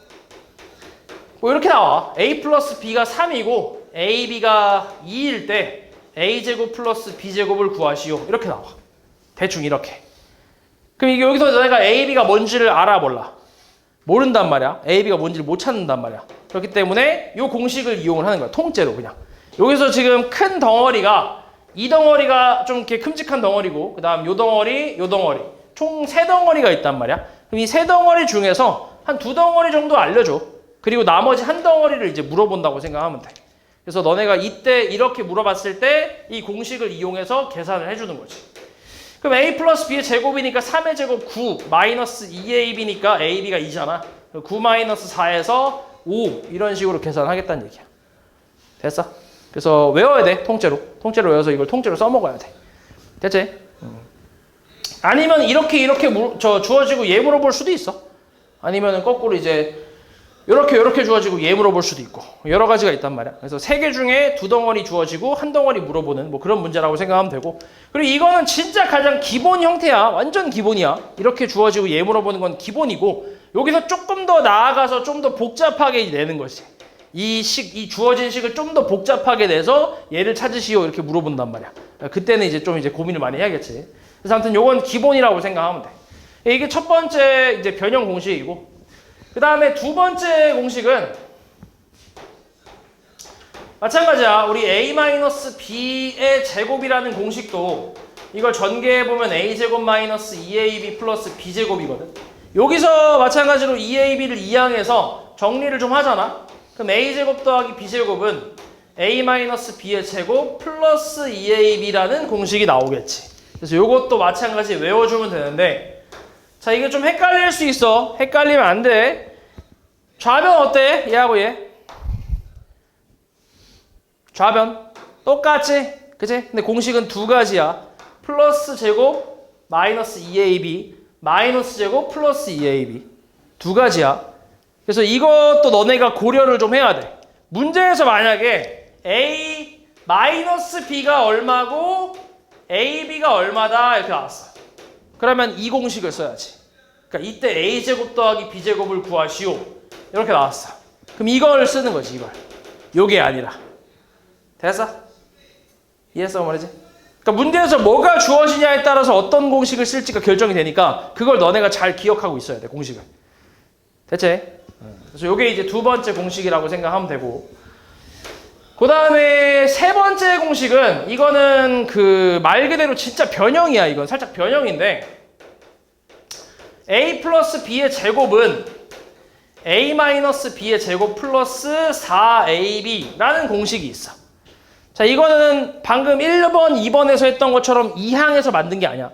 뭐 이렇게 나와. a 플러스 b가 3이고 a, b가 2일 때 a제곱 플러스 b제곱을 구하시오. 이렇게 나와. 대충 이렇게. 그럼 이게 여기서 너네가 a, b가 뭔지를 알아 몰라? 모른단 말이야. a, b가 뭔지를 못 찾는단 말이야. 그렇기 때문에 이 공식을 이용을 하는 거야. 통째로 그냥. 여기서 지금 큰 덩어리가 이 덩어리가 좀 이렇게 큼직한 덩어리고 그 다음 요 덩어리, 요 덩어리 총 3덩어리가 있단 말이야. 그럼 이 3덩어리 중에서 한 2덩어리 정도 알려줘. 그리고 나머지 한 덩어리를 이제 물어본다고 생각하면 돼. 그래서 너네가 이때 이렇게 물어봤을 때 이 공식을 이용해서 계산을 해주는 거지. 그럼 a 플러스 b의 제곱이니까 3의 제곱 9 마이너스 2ab니까 ab가 2잖아. 9 마이너스 4에서 5 이런 식으로 계산하겠다는 얘기야. 됐어? 그래서 외워야 돼. 통째로. 통째로 외워서 이걸 통째로 써먹어야 돼. 됐지? 아니면 이렇게 주어지고 얘 물어볼 수도 있어. 아니면은 거꾸로 이제 이렇게 주어지고 얘 물어볼 수도 있고 여러 가지가 있단 말이야. 그래서 3개 중에 2덩어리 주어지고 1덩어리 물어보는 뭐 그런 문제라고 생각하면 되고, 그리고 이거는 진짜 가장 기본 형태야. 완전 기본이야. 이렇게 주어지고 얘 물어보는 건 기본이고 여기서 조금 더 나아가서 좀 더 복잡하게 내는 것이 이 주어진 식을 좀 더 복잡하게 내서 얘를 찾으시오 이렇게 물어본단 말이야. 그때는 이제 좀 이제 고민을 많이 해야겠지. 그래서 아무튼 요건 기본이라고 생각하면 돼. 이게 첫 번째 이제 변형 공식이고, 그 다음에 두 번째 공식은 마찬가지야. 우리 a-b의 제곱이라는 공식도 이걸 전개해보면 a제곱 마이너스 2ab 플러스 b제곱이거든. 여기서 마찬가지로 2ab를 이항해서 정리를 좀 하잖아. 그럼 a제곱 더하기 b제곱은 a-b의 제곱 플러스 2ab라는 공식이 나오겠지. 그래서 이것도 마찬가지 외워주면 되는데, 자, 이게 좀 헷갈릴 수 있어. 헷갈리면 안 돼. 좌변 어때? 얘하고 얘. 좌변. 똑같지? 그치? 근데 공식은 두 가지야. 플러스 제곱, 마이너스 2ab. 마이너스 제곱, 플러스 2ab. 두 가지야. 그래서 이것도 너네가 고려를 좀 해야 돼. 문제에서 만약에 a, 마이너스 b가 얼마고 ab가 얼마다 이렇게 나왔어. 그러면 이 공식을 써야지. 그러니까 이때 a제곱 더하기 b제곱을 구하시오. 이렇게 나왔어. 그럼 이걸 쓰는 거지, 이걸. 요게 아니라. 됐어? 이해했어, 말이지? 그러니까 문제에서 뭐가 주어지냐에 따라서 어떤 공식을 쓸지가 결정이 되니까 그걸 너네가 잘 기억하고 있어야 돼, 공식을. 됐지? 그래서 요게 이제 두 번째 공식이라고 생각하면 되고, 그 다음에 세 번째 공식은 이거는 그 말 그대로 진짜 변형이야. 이건 살짝 변형인데 a 플러스 b의 제곱은 a 마이너스 b의 제곱 플러스 4ab라는 공식이 있어. 자, 이거는 방금 1번, 2번에서 했던 것처럼 2항에서 만든 게 아니야.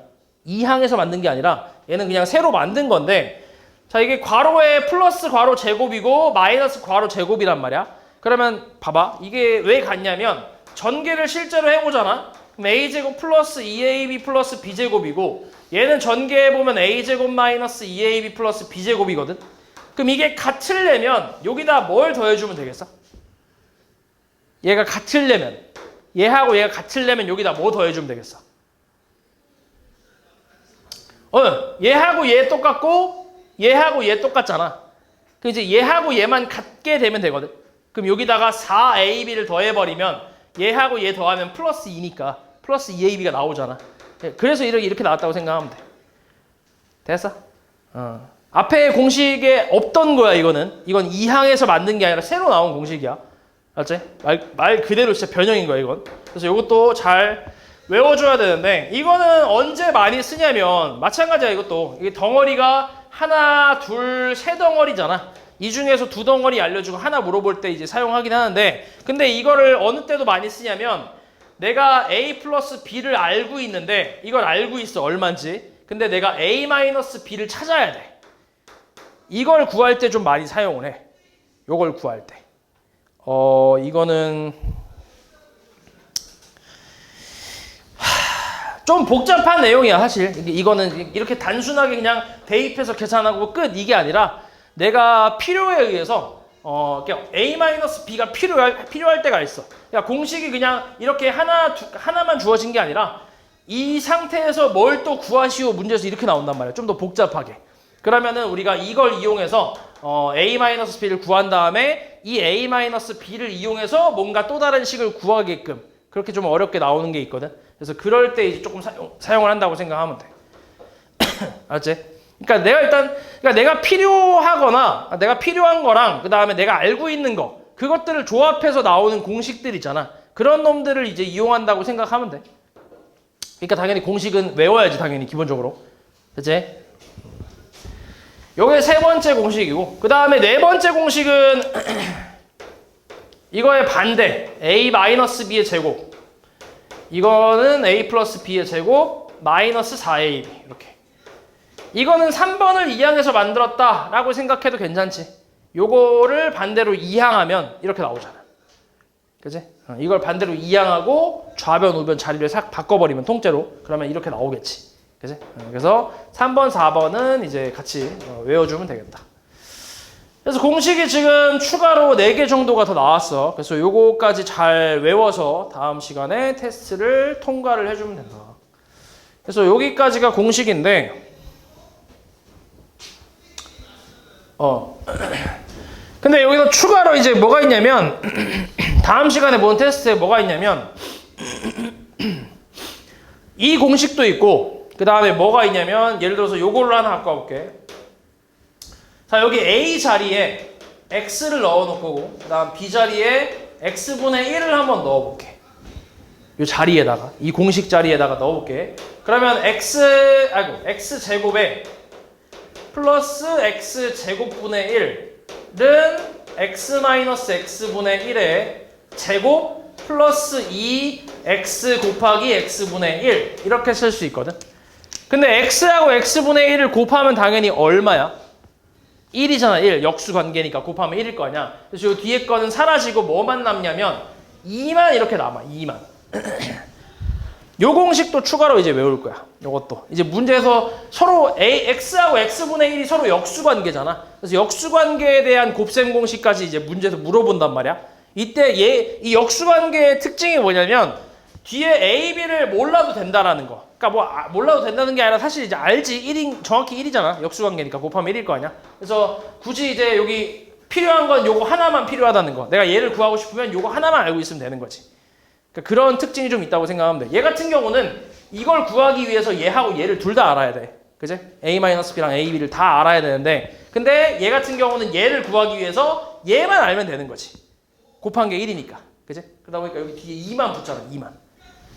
2항에서 만든 게 아니라 얘는 그냥 새로 만든 건데, 자, 이게 괄호에 플러스 괄호 제곱이고 마이너스 괄호 제곱이란 말이야. 그러면 봐봐. 이게 왜 같냐면 전개를 실제로 해보잖아. 그럼 a제곱 플러스 2ab 플러스 b제곱이고 얘는 전개해보면 a제곱 마이너스 2ab 플러스 b제곱이거든. 그럼 이게 같으려면 여기다 뭘 더해주면 되겠어? 얘가 같으려면, 얘하고 얘가 같으려면 여기다 뭐 더해주면 되겠어? 얘하고 얘 똑같고 얘하고 얘 똑같잖아. 그럼 이제 얘하고 얘만 같게 되면 되거든. 그럼 여기다가 4ab를 더해버리면 얘하고 얘 더하면 플러스 2니까 플러스 2ab가 나오잖아. 그래서 이렇게 나왔다고 생각하면 돼. 됐어? 앞에 공식에 없던 거야, 이거는. 이건 2항에서 만든 게 아니라 새로 나온 공식이야. 알았지? 말 그대로 진짜 변형인 거야, 이건. 그래서 이것도 잘 외워줘야 되는데, 이거는 언제 많이 쓰냐면, 마찬가지야, 이것도. 이게 덩어리가 하나, 둘, 세 덩어리잖아. 이 중에서 두 덩어리 알려주고 하나 물어볼 때 이제 사용하긴 하는데, 근데 이거를 어느 때도 많이 쓰냐면, 내가 a 플러스 b를 알고 있는데, 이걸 알고 있어, 얼마인지. 근데 내가 a 마이너스 b를 찾아야 돼. 이걸 구할 때 좀 많이 사용을 해. 요걸 구할 때. 이거는 좀 복잡한 내용이야, 사실. 이거는 이렇게 단순하게 그냥 대입해서 계산하고 끝, 이게 아니라 내가 필요에 의해서 a-b가 필요할 때가 있어. 그러니까 공식이 그냥 이렇게 하나만 주어진 게 아니라 이 상태에서 뭘 또 구하시오 문제에서 이렇게 나온단 말이야. 좀 더 복잡하게. 그러면은 우리가 이걸 이용해서 a-b를 구한 다음에 이 a-b를 이용해서 뭔가 또 다른 식을 구하게끔 그렇게 좀 어렵게 나오는 게 있거든. 그래서 그럴 때 이제 조금 사용을 한다고 생각하면 돼. 알았지? 그러니까 내가 필요하거나 내가 필요한 거랑 그 다음에 내가 알고 있는 거 그것들을 조합해서 나오는 공식들 있잖아. 그런 놈들을 이제 이용한다고 생각하면 돼. 그러니까 당연히 공식은 외워야지, 당연히 기본적으로. 그치? 요게 세 번째 공식이고, 그 다음에 네 번째 공식은 이거의 반대, a-b의 제곱. 이거는 a 플러스 b의 제곱 마이너스 4ab 이렇게. 이거는 3번을 2항에서 만들었다라고 생각해도 괜찮지. 요거를 반대로 2항하면 이렇게 나오잖아. 그치? 이걸 반대로 2항하고 좌변, 우변 자리를 싹 바꿔버리면 통째로 그러면 이렇게 나오겠지. 그치? 그래서 3번, 4번은 이제 같이 외워주면 되겠다. 그래서 공식이 지금 추가로 4개 정도가 더 나왔어. 그래서 요거까지 잘 외워서 다음 시간에 테스트를 통과를 해주면 된다. 그래서 여기까지가 공식인데, 근데 여기서 추가로 이제 뭐가 있냐면, 다음 시간에 본 테스트에 뭐가 있냐면, 이 공식도 있고, 그 다음에 뭐가 있냐면, 예를 들어서 요걸로 하나 갖고 와볼게. 자, 여기 A 자리에 X를 넣어 놓을 거고, 그 다음 B 자리에 X분의 1을 한번 넣어 볼게. 요 자리에다가, 이 공식 자리에다가 넣어 볼게. 그러면 X제곱에 플러스 X제곱분의 1은 X-X분의 1의 제곱 플러스 2X 곱하기 X분의 1 이렇게 쓸 수 있거든. 근데 X하고 X분의 1을 곱하면 당연히 얼마야? 1이잖아. 1. 역수 관계니까 곱하면 1일 거 아니야. 그래서 이 뒤에 거는 사라지고 뭐만 남냐면 2만 이렇게 남아. 2만. 요 공식도 추가로 이제 외울 거야. 요것도. 이제 문제에서 서로 X하고 X분의 1이 서로 역수 관계잖아. 그래서 역수 관계에 대한 곱셈 공식까지 이제 문제에서 물어본단 말이야. 이때 이 역수 관계의 특징이 뭐냐면 뒤에 A, B를 몰라도 된다라는 거. 그러니까 몰라도 된다는 게 아니라 사실 이제 알지. 정확히 1이잖아. 역수 관계니까 곱하면 1일 거 아니야. 그래서 굳이 이제 여기 필요한 건 요거 하나만 필요하다는 거. 내가 얘를 구하고 싶으면 요거 하나만 알고 있으면 되는 거지. 그러니까 그런 특징이 좀 있다고 생각하면 돼. 얘 같은 경우는 이걸 구하기 위해서 얘하고 얘를 둘 다 알아야 돼. 그지? A-B랑 A-B를 다 알아야 되는데, 근데 얘 같은 경우는 얘를 구하기 위해서 얘만 알면 되는 거지. 곱한 게 1이니까. 그지? 그러다 보니까 여기 뒤에 2만 붙잖아. 2만.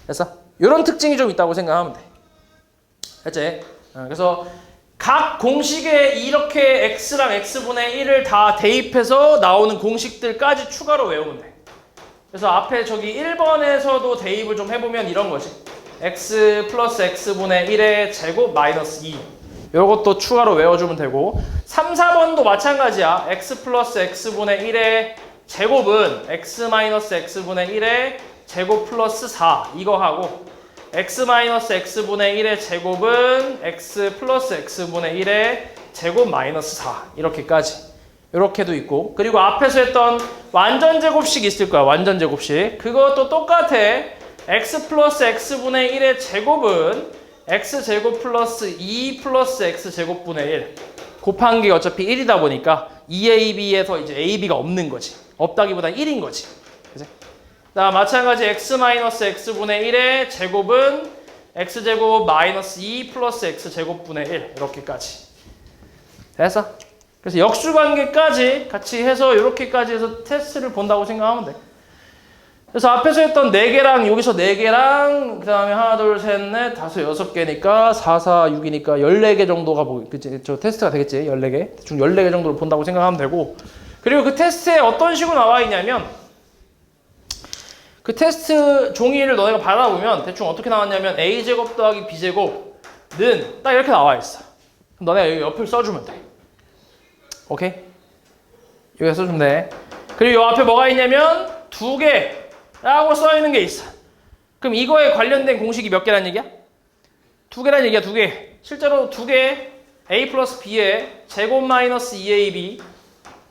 됐어? 이런 특징이 좀 있다고 생각하면 돼. 알지? 그래서 각 공식에 이렇게 x랑 x분의 1을 다 대입해서 나오는 공식들까지 추가로 외우면 돼. 그래서 앞에 저기 1번에서도 대입을 좀 해보면 이런 거지. x 플러스 x분의 1의 제곱 마이너스 2. 요것도 추가로 외워주면 되고 3, 4번도 마찬가지야. x 플러스 x분의 1의 제곱은 x 마이너스 x분의 1의 제곱 플러스 4 이거 하고 x 마이너스 x분의 1의 제곱은 x 플러스 x분의 1의 제곱 마이너스 4 이렇게까지 이렇게도 있고 그리고 앞에서 했던 완전 제곱식 있을 거야. 완전 제곱식 그것도 똑같아. x 플러스 x분의 1의 제곱은 x제곱 플러스 2 플러스 x제곱분의 1 곱한 게 어차피 1이다 보니까 2ab에서 이제 ab가 없는 거지. 없다기보다 1인 거지. 그치? 자, 마찬가지 x 마이너스 x분의 1의 제곱은 x제곱 마이너스 2 플러스 x제곱분의 1 이렇게까지 됐어? 그래서 역수관계까지 같이 해서 이렇게까지 해서 테스트를 본다고 생각하면 돼. 그래서 앞에서 했던 4개랑 여기서 4개랑 그 다음에 하나 둘 셋 넷 다섯 6개니까 4, 4, 6이니까 14개 정도가 그치? 저 테스트가 되겠지. 14개 대충 14개 정도를 본다고 생각하면 되고 그리고 그 테스트에 어떤 식으로 나와 있냐면 그 테스트 종이를 너네가 받아보면 대충 어떻게 나왔냐면 a제곱 더하기 b제곱는 딱 이렇게 나와 있어. 그럼 너네가 여기 옆을 써주면 돼. 오케이? 여기다 써주면 돼. 그리고 이 앞에 뭐가 있냐면 2개라고 써있는 게 있어. 그럼 이거에 관련된 공식이 몇 개란 얘기야? 2개란 얘기야. 2개. 실제로 2개 a 플러스 b의 제곱 마이너스 2ab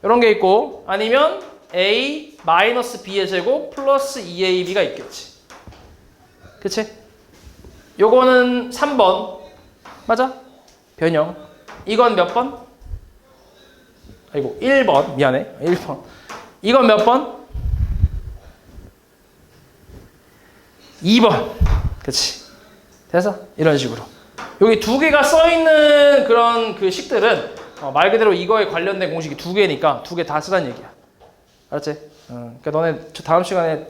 이런 게 있고 아니면 a 마이너스 b의 제곱 플러스 2ab가 있겠지. 그치? 요거는 3번 맞아? 변형. 이건 몇 번? 아이고 1번 미안해 1번. 이건 몇 번? 2번. 그치? 됐어? 이런 식으로 여기 2개가 써있는 그런 그 식들은 말 그대로 이거에 관련된 공식이 2개니까 2개 다 쓰란 얘기야. 알았지? 그러니까 너네 다음 시간에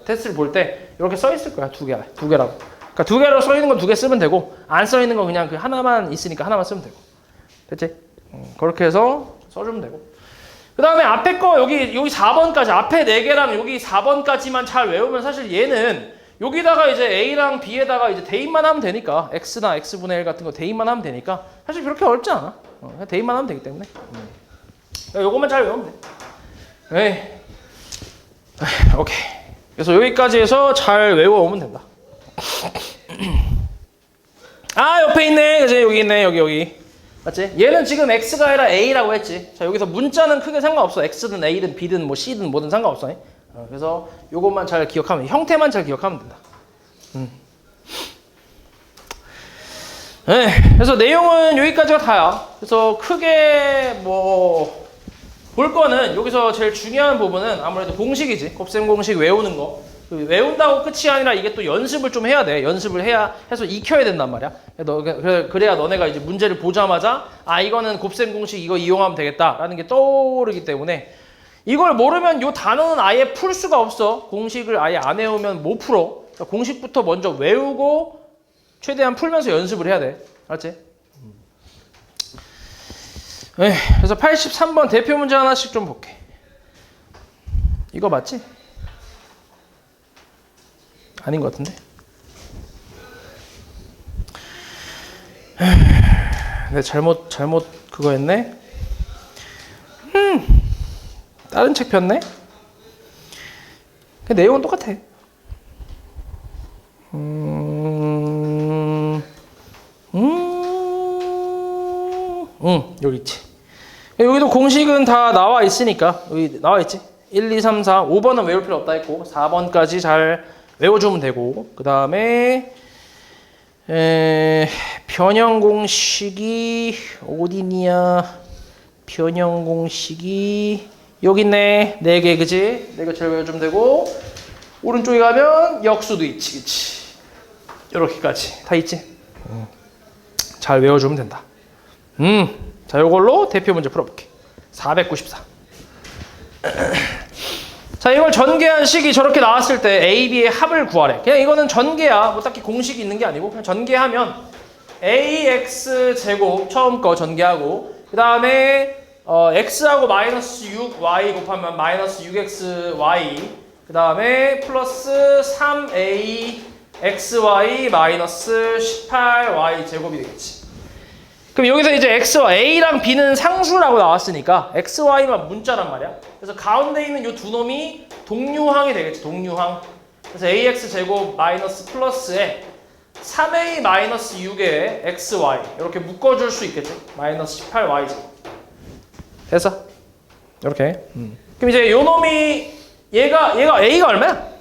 테스트를 볼 때 이렇게 써 있을 거야. 2개라고. 그러니까 2개로 써 있는 건 2개 쓰면 되고 안 써 있는 건 그냥 그 하나만 있으니까 하나만 쓰면 되고. 됐지? 그렇게 해서 써주면 되고. 그 다음에 앞에 거 여기 4번까지 앞에 4개랑 여기 4번까지만 잘 외우면 사실 얘는 여기다가 이제 A랑 B에다가 이제 대입만 하면 되니까 X나 X분의 1 같은 거 대입만 하면 되니까 사실 그렇게 어렵지 않아. 그냥 대입만 하면 되기 때문에 요것만 잘 외우면 돼. 에이. 오케이. 그래서 여기까지 해서 잘 외워오면 된다. 아 옆에 있네. 그치? 여기 있네. 여기. 맞지? 얘는 지금 X가 아니라 A라고 했지. 자 여기서 문자는 크게 상관없어. X든 A든 B든 뭐 C든 뭐든 상관없어. 그래서 요것만 잘 기억하면 형태만 잘 기억하면 된다. 네, 그래서 내용은 여기까지가 다야. 그래서 크게 뭐 볼 거는 여기서 제일 중요한 부분은 아무래도 공식이지. 곱셈 공식 외우는 거. 외운다고 끝이 아니라 이게 또 연습을 좀 해야 돼. 연습을 해야 해서 익혀야 된단 말이야. 그래야 너네가 이제 문제를 보자마자 아 이거는 곱셈 공식 이거 이용하면 되겠다라는 게 떠오르기 때문에 이걸 모르면 요 단어는 아예 풀 수가 없어. 공식을 아예 안 외우면 못 풀어. 그러니까 공식부터 먼저 외우고 최대한 풀면서 연습을 해야 돼. 알았지? 네, 그래서 83번 대표 문제 하나씩 좀 볼게. 이거 맞지? 아닌 것 같은데? 내가 잘못 그거 했네? 다른 책 폈네? 그 내용은 똑같아. 여기 있지. 여기도 공식은 다 나와 있으니까 여기 나와 있지. 1, 2, 3, 4, 5번은 외울 필요 없다 했고 4번까지 잘 외워주면 되고 그 다음에 변형 공식이 어디냐? 변형 공식이 여기 있네. 4개 그지? 4개 잘 외워주면 되고 오른쪽에 가면 역수도 있지 그치? 이렇게까지 다 있지? 잘 외워주면 된다. 자 요걸로 대표 문제 풀어볼게. 494. 자 이걸 전개한 식이 저렇게 나왔을 때 A, B의 합을 구하래. 그냥 이거는 전개야. 뭐 딱히 공식이 있는 게 아니고 그냥 전개하면 ax 제곱 처음 거 전개하고 그 다음에 x하고 마이너스 6y 곱하면 마이너스 6xy 그 다음에 플러스 3axy 마이너스 18y 제곱이 되겠지. 그럼 여기서 이제 x와 a랑 b는 상수라고 나왔으니까 xy만 문자란 말이야. 그래서 가운데 있는 이 두 놈이 동류항이 되겠지. 동류항. 그래서 ax 제곱 마이너스 플러스에 3a 마이너스 6에 xy 이렇게 묶어줄 수 있겠지. 마이너스 18y 제곱. 됐어? 이렇게. 그럼 이제 요 놈이 얘가 a가 얼마야?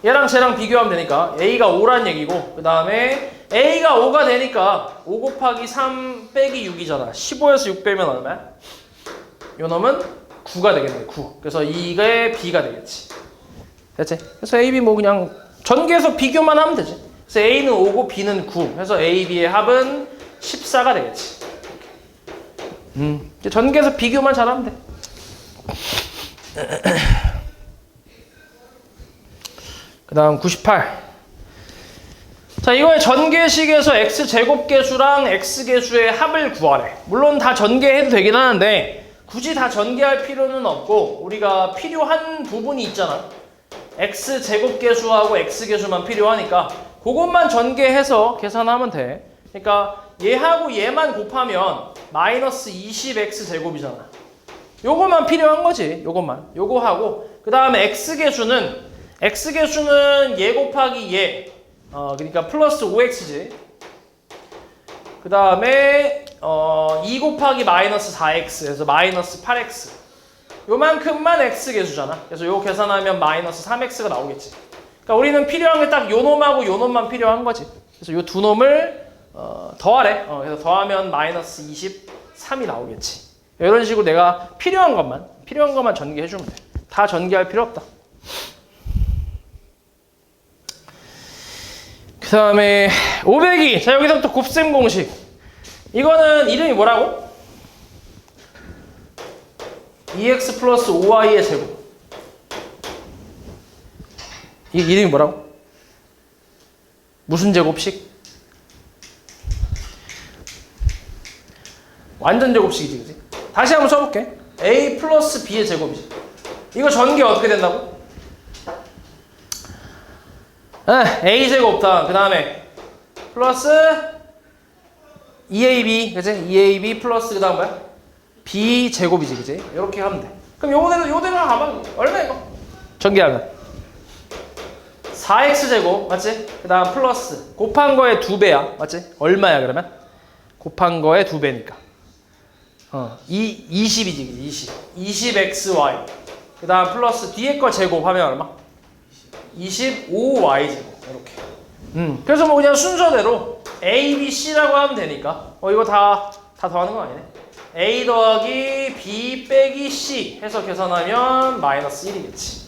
얘랑 쟤랑 비교하면 되니까 a가 5란 얘기고 그 다음에 a가 5가 되니까 5 곱하기 3 빼기 6이잖아. 15에서 6 빼면 얼마야? 요 놈은 9가 되겠네. 9. 그래서 이게 b가 되겠지. 됐지? 그래서 a, b 뭐 그냥 전개해서 비교만 하면 되지. 그래서 a는 5고 b는 9. 그래서 a, b의 합은 14가 되겠지. 이제 전개해서 비교만 잘하면 돼. 그 다음 98. 자, 이거의 전개식에서 x제곱계수랑 x계수의 합을 구하래. 물론 다 전개해도 되긴 하는데 굳이 다 전개할 필요는 없고 우리가 필요한 부분이 있잖아. x제곱계수하고 x계수만 필요하니까 그것만 전개해서 계산하면 돼. 그러니까 얘하고 얘만 곱하면 마이너스 20x제곱이잖아. 요거만 필요한 거지. 요것만. 요거 하고 그 다음에 x계수는 얘 곱하기 얘 그러니까 플러스 5x지. 그 다음에 2 곱하기 마이너스 4x 해서 마이너스 8x 요만큼만 x계수잖아. 그래서 요 계산하면 마이너스 3x가 나오겠지. 그러니까 우리는 필요한 게 딱 요 놈하고 요 놈만 필요한 거지. 그래서 요 두 놈을 더하래. 그래서 더하면 마이너스 23이 나오겠지. 이런 식으로 내가 필요한 것만 전개해주면 돼. 다 전개할 필요 없다. 그 다음에 502. 자, 여기서부터 곱셈 공식. 이거는 이름이 뭐라고? 2x 플러스 5y의 제곱. 이 이름이 뭐라고? 무슨 제곱식? 완전 제곱식이지, 그치? 다시 한번 써볼게. a 플러스 b의 제곱이지. 이거 전개 어떻게 된다고? a제곱 그 다음에 플러스 2ab, 그치? 2ab 플러스 그 다음 뭐야? b제곱이지, 그치? 이렇게 하면 돼. 그럼 요대로 가봐. 얼마 이거? 전개하면 4x제곱, 맞지? 그 다음 플러스 곱한 거의 2배야, 맞지? 얼마야 그러면? 곱한 거의 2배니까 20이지, 20xy 그 다음 플러스 뒤에 거 제곱하면 얼마? 25y 제곱. 이렇게. 그래서 뭐 그냥 순서대로 a, b, c라고 하면 되니까 이거 다 더하는 거 아니네. a 더하기 b 빼기 c 해서 계산하면 마이너스 1이겠지.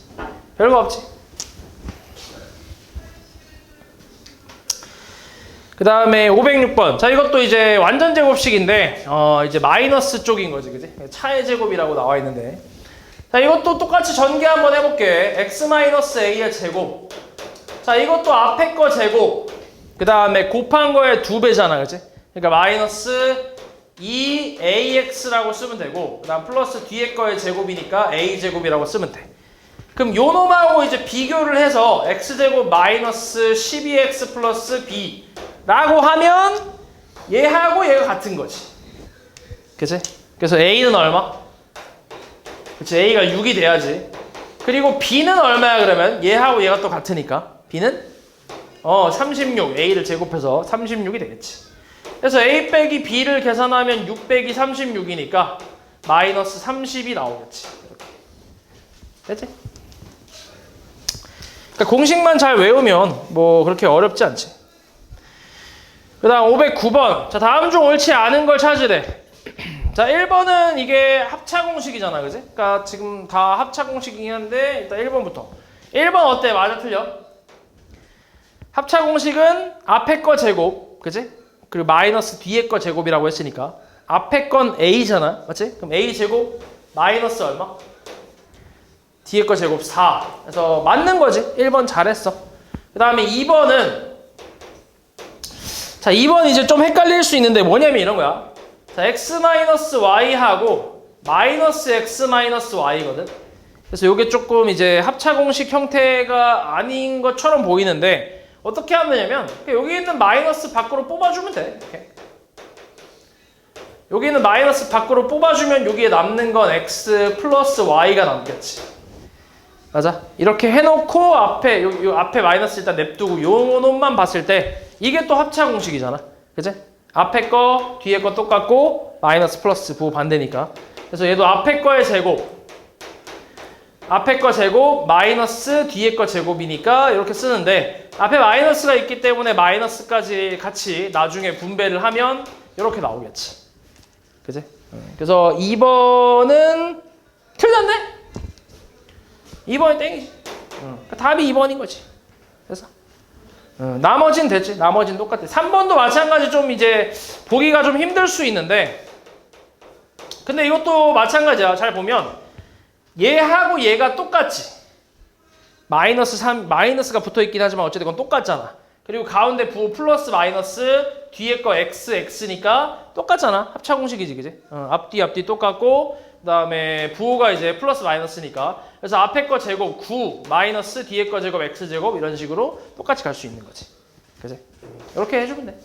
별거 없지. 그 다음에 506번. 자, 이것도 이제 완전 제곱식인데 이제 마이너스 쪽인 거지, 그지? 차의 제곱이라고 나와 있는데. 자, 이것도 똑같이 전개 한번 해볼게. x-a의 제곱. 자, 이것도 앞에 거 제곱. 그 다음에 곱한 거의 2배잖아, 그치? 그러니까 마이너스 2ax라고 쓰면 되고, 그 다음 플러스 뒤에 거의 제곱이니까 a제곱이라고 쓰면 돼. 그럼 요 놈하고 이제 비교를 해서 x제곱 마이너스 12x 플러스 b 라고 하면 얘하고 얘가 같은 거지. 그치? 그래서 a는 얼마? 그치, A가 6이 돼야지. 그리고 B는 얼마야 그러면? 얘하고 얘가 또 같으니까 B는 36, A를 제곱해서 36이 되겠지. 그래서 A 빼기 B를 계산하면 6 빼기 36이니까 마이너스 30이 나오겠지. 이렇게. 됐지? 그러니까 공식만 잘 외우면 뭐 그렇게 어렵지 않지. 그 다음 509번. 자, 다음 중 옳지 않은 걸 찾으래. 자, 1번은 이게 합차 공식이잖아, 그지? 그러니까 지금 다 합차 공식이긴 한데 일단 1번부터. 1번 어때? 맞아, 틀려? 합차 공식은 앞에 거 제곱, 그지? 그리고 마이너스 뒤에 거 제곱이라고 했으니까 앞에 건 a잖아, 맞지? 그럼 a 제곱 마이너스 얼마? 뒤에 거 제곱 4. 그래서 맞는 거지. 1번 잘했어. 그 다음에 2번은 자, 2번 이제 좀 헷갈릴 수 있는데 뭐냐면 이런 거야. 자, x-y하고 마이너스 x-y거든. 그래서 이게 조금 이제 합차 공식 형태가 아닌 것처럼 보이는데 어떻게 하면 되냐면 여기 있는 마이너스 밖으로 뽑아주면 돼. 이렇게. 여기 있는 마이너스 밖으로 뽑아주면 여기에 남는 건 x 플러스 y가 남겠지. 맞아? 이렇게 해놓고 앞에 요 앞에 마이너스 일단 냅두고 요 놈만 봤을 때 이게 또 합차 공식이잖아. 그치? 앞에 거 뒤에 거 똑같고 마이너스 플러스 부호 반대니까. 그래서 얘도 앞에 거의 제곱 마이너스 뒤에 거 제곱이니까 이렇게 쓰는데 앞에 마이너스가 있기 때문에 마이너스까지 같이 나중에 분배를 하면 이렇게 나오겠지. 그치? 그래서 2번은 틀렸네? 2번이 땡이지. 답이 2번인 거지. 그래서 나머지는 됐지. 나머지는 똑같아. 3번도 마찬가지 좀 이제 보기가 좀 힘들 수 있는데 근데 이것도 마찬가지야. 잘 보면 얘하고 얘가 똑같지. 마이너스가 붙어있긴 하지만 어쨌든 똑같잖아. 그리고 가운데 부호 플러스 마이너스 뒤에 거 x니까 똑같잖아. 합차 공식이지, 그지? 앞뒤 똑같고 그 다음에 부호가 이제 플러스 마이너스니까 그래서 앞에 거 제곱 9 마이너스 뒤에 거 제곱 x제곱 이런 식으로 똑같이 갈 수 있는 거지. 그지? 이렇게 해주면 돼.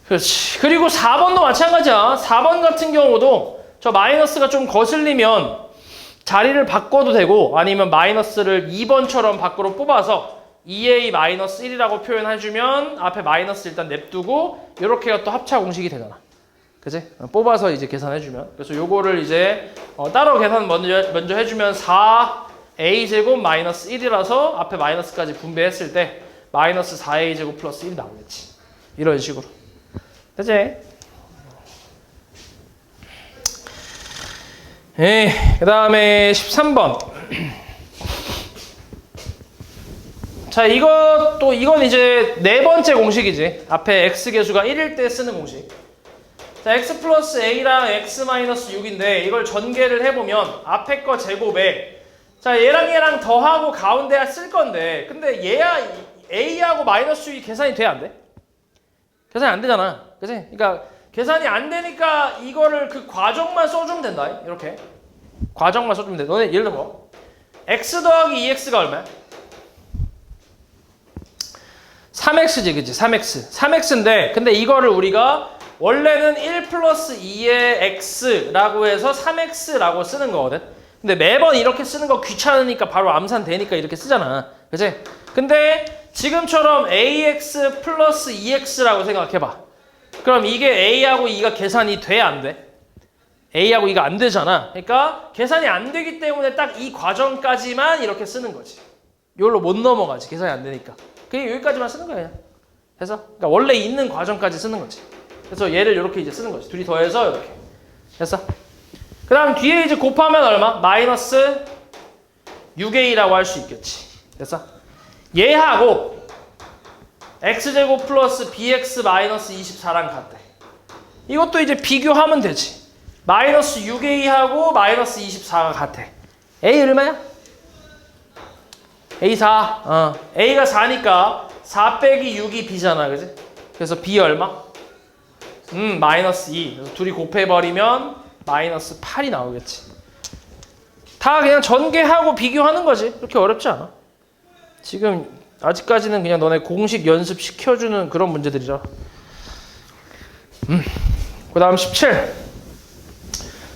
그렇지. 그리고 4번도 마찬가지야. 4번 같은 경우도 저 마이너스가 좀 거슬리면 자리를 바꿔도 되고 아니면 마이너스를 2번처럼 밖으로 뽑아서 2a-1이라고 표현해주면 앞에 마이너스 일단 냅두고 이렇게가 또 합차 공식이 되잖아. 그치? 뽑아서 이제 계산해주면 그래서 요거를 이제 따로 계산 먼저 해주면 4a제곱 마이너스 1이라서 앞에 마이너스까지 분배했을 때 마이너스 4a제곱 플러스 1이 나오겠지. 이런 식으로. 그치? 그 다음에 13번. 자, 이건 이제 네 번째 공식이지. 앞에 x계수가 1일 때 쓰는 공식. 자, x 플러스 a랑 x 마이너스 6인데 이걸 전개를 해보면 앞에 거 제곱에 자, 얘랑 더하고 가운데에 쓸 건데 근데 a하고 마이너스 6이 계산이 돼? 안 돼? 계산이 안 되잖아. 그치? 그러니까 계산이 안 되니까 이거를 그 과정만 써주면 된다. 이렇게. 과정만 써주면 돼. 너네 예를 들어 뭐 x 더하기 2x가 얼마야? 3x지, 그치? 3x인데 근데 이거를 우리가 원래는 1 플러스 2의 x라고 해서 3x라고 쓰는 거거든. 근데 매번 이렇게 쓰는 거 귀찮으니까 바로 암산되니까 이렇게 쓰잖아. 그치? 근데 지금처럼 ax 플러스 2x라고 생각해봐. 그럼 이게 a하고 2가 계산이 돼? 안 돼? a하고 2가 안 되잖아. 그러니까 계산이 안 되기 때문에 딱 이 과정까지만 이렇게 쓰는 거지. 이걸로 못 넘어가지. 계산이 안 되니까. 그게 여기까지만 쓰는 거야. 그래서 그러니까 원래 있는 과정까지 쓰는 거지. 그래서 얘를 이렇게 이제 쓰는 거지. 둘이 더해서 이렇게. 됐어? 그 다음 뒤에 이제 곱하면 얼마? 마이너스 6a라고 할 수 있겠지. 됐어? 얘하고 x제곱 플러스 bx 마이너스 24랑 같대. 이것도 이제 비교하면 되지. 마이너스 6a하고 마이너스 24가 같아. a 얼마야? a 4. a가 4니까 4 빼기 6이 b잖아. 그지? 그래서 b 얼마? 마이너스 2. 그래서 둘이 곱해버리면 마이너스 8이 나오겠지. 다 그냥 전개하고 비교하는 거지. 그렇게 어렵지 않아. 지금 아직까지는 그냥 너네 공식 연습 시켜주는 그런 문제들이죠. 그 다음 17.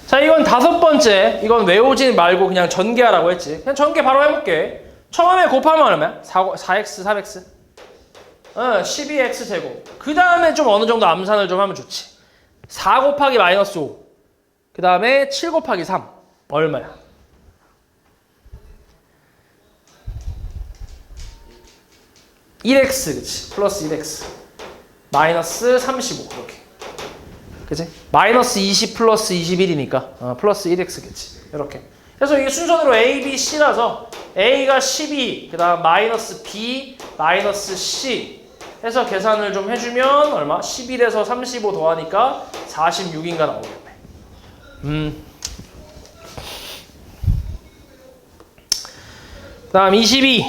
자, 이건 5번째. 이건 외우지 말고 그냥 전개하라고 했지. 그냥 전개 바로 해볼게. 처음에 곱하면 얼마야? 4x, 3x. 12x 제곱. 그 다음에 좀 어느 정도 암산을 좀 하면 좋지. 4 곱하기 마이너스 5. 그 다음에 7 곱하기 3. 얼마야? (1x) 그치? 플러스 1x. 마이너스 35. 이렇게. 그치? 마이너스 20 플러스 21이니까 플러스 1x겠지. 이렇게. 그래서 이게 순서대로 A, B, C라서 A가 12, 그 다음 마이너스 B, 마이너스 C 해서 계산을 좀 해주면 얼마? 11에서 35 더하니까 46인가 나오겠네. 그 다음 22.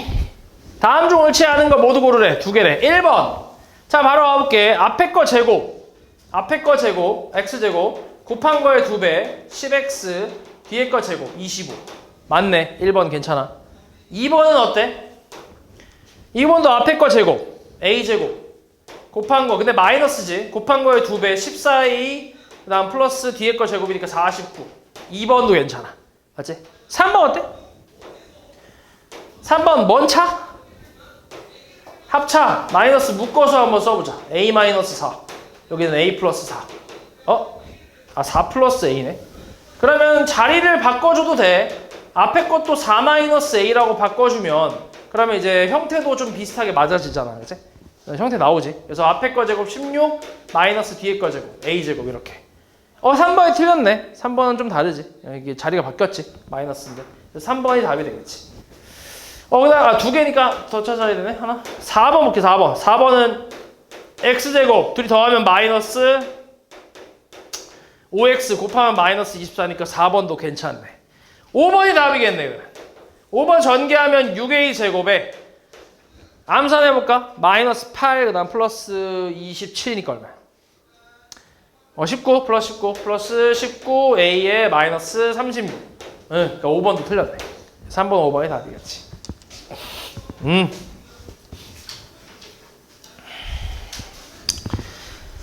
다음 중 옳지 않은 거 모두 고르래. 두 개래. 1번. 자, 바로 와볼게. 앞에 거 제곱. 앞에 거 제곱. x제곱. 곱한 거의 2배. 10x. 뒤에 거 제곱. 25. 맞네. 1번 괜찮아. 2번은 어때? 2번도 앞에 거 제곱. a제곱. 곱한 거. 근데 마이너스지. 곱한 거의 2배. 14a. 그 다음 플러스 뒤에 거 제곱이니까 49. 2번도 괜찮아. 맞지? 3번 어때? 3번 뭔 차? 합차. 마이너스 묶어서 한번 써보자. a 마이너스 4. 여기는 a 플러스 4. 4 플러스 a네. 그러면 자리를 바꿔줘도 돼. 앞에 것도 4 마이너스 a라고 바꿔주면 그러면 이제 형태도 좀 비슷하게 맞아지잖아. 그치? 형태 나오지. 그래서 앞에 거 제곱 16 마이너스 뒤에 거 제곱 a 제곱 이렇게. 3번이 틀렸네. 3번은 좀 다르지. 이게 자리가 바뀌었지. 마이너스인데. 3번이 답이 되겠지. 그다가 두 개니까 더 찾아야 되네. 하나. 4번 볼게. 4번. 4번은 x제곱 둘이 더하면 마이너스 5x 곱하면 마이너스 24니까 4번도 괜찮네. 5번이 답이겠네. 그래. 5번 전개하면 6a 제곱에 암산해볼까? 마이너스 8 그다음 플러스 27이니까 얼마야? 19 플러스 19 플러스 19a에 마이너스 36. 그러니까 5번도 틀렸네. 3번 5번이 답이겠지.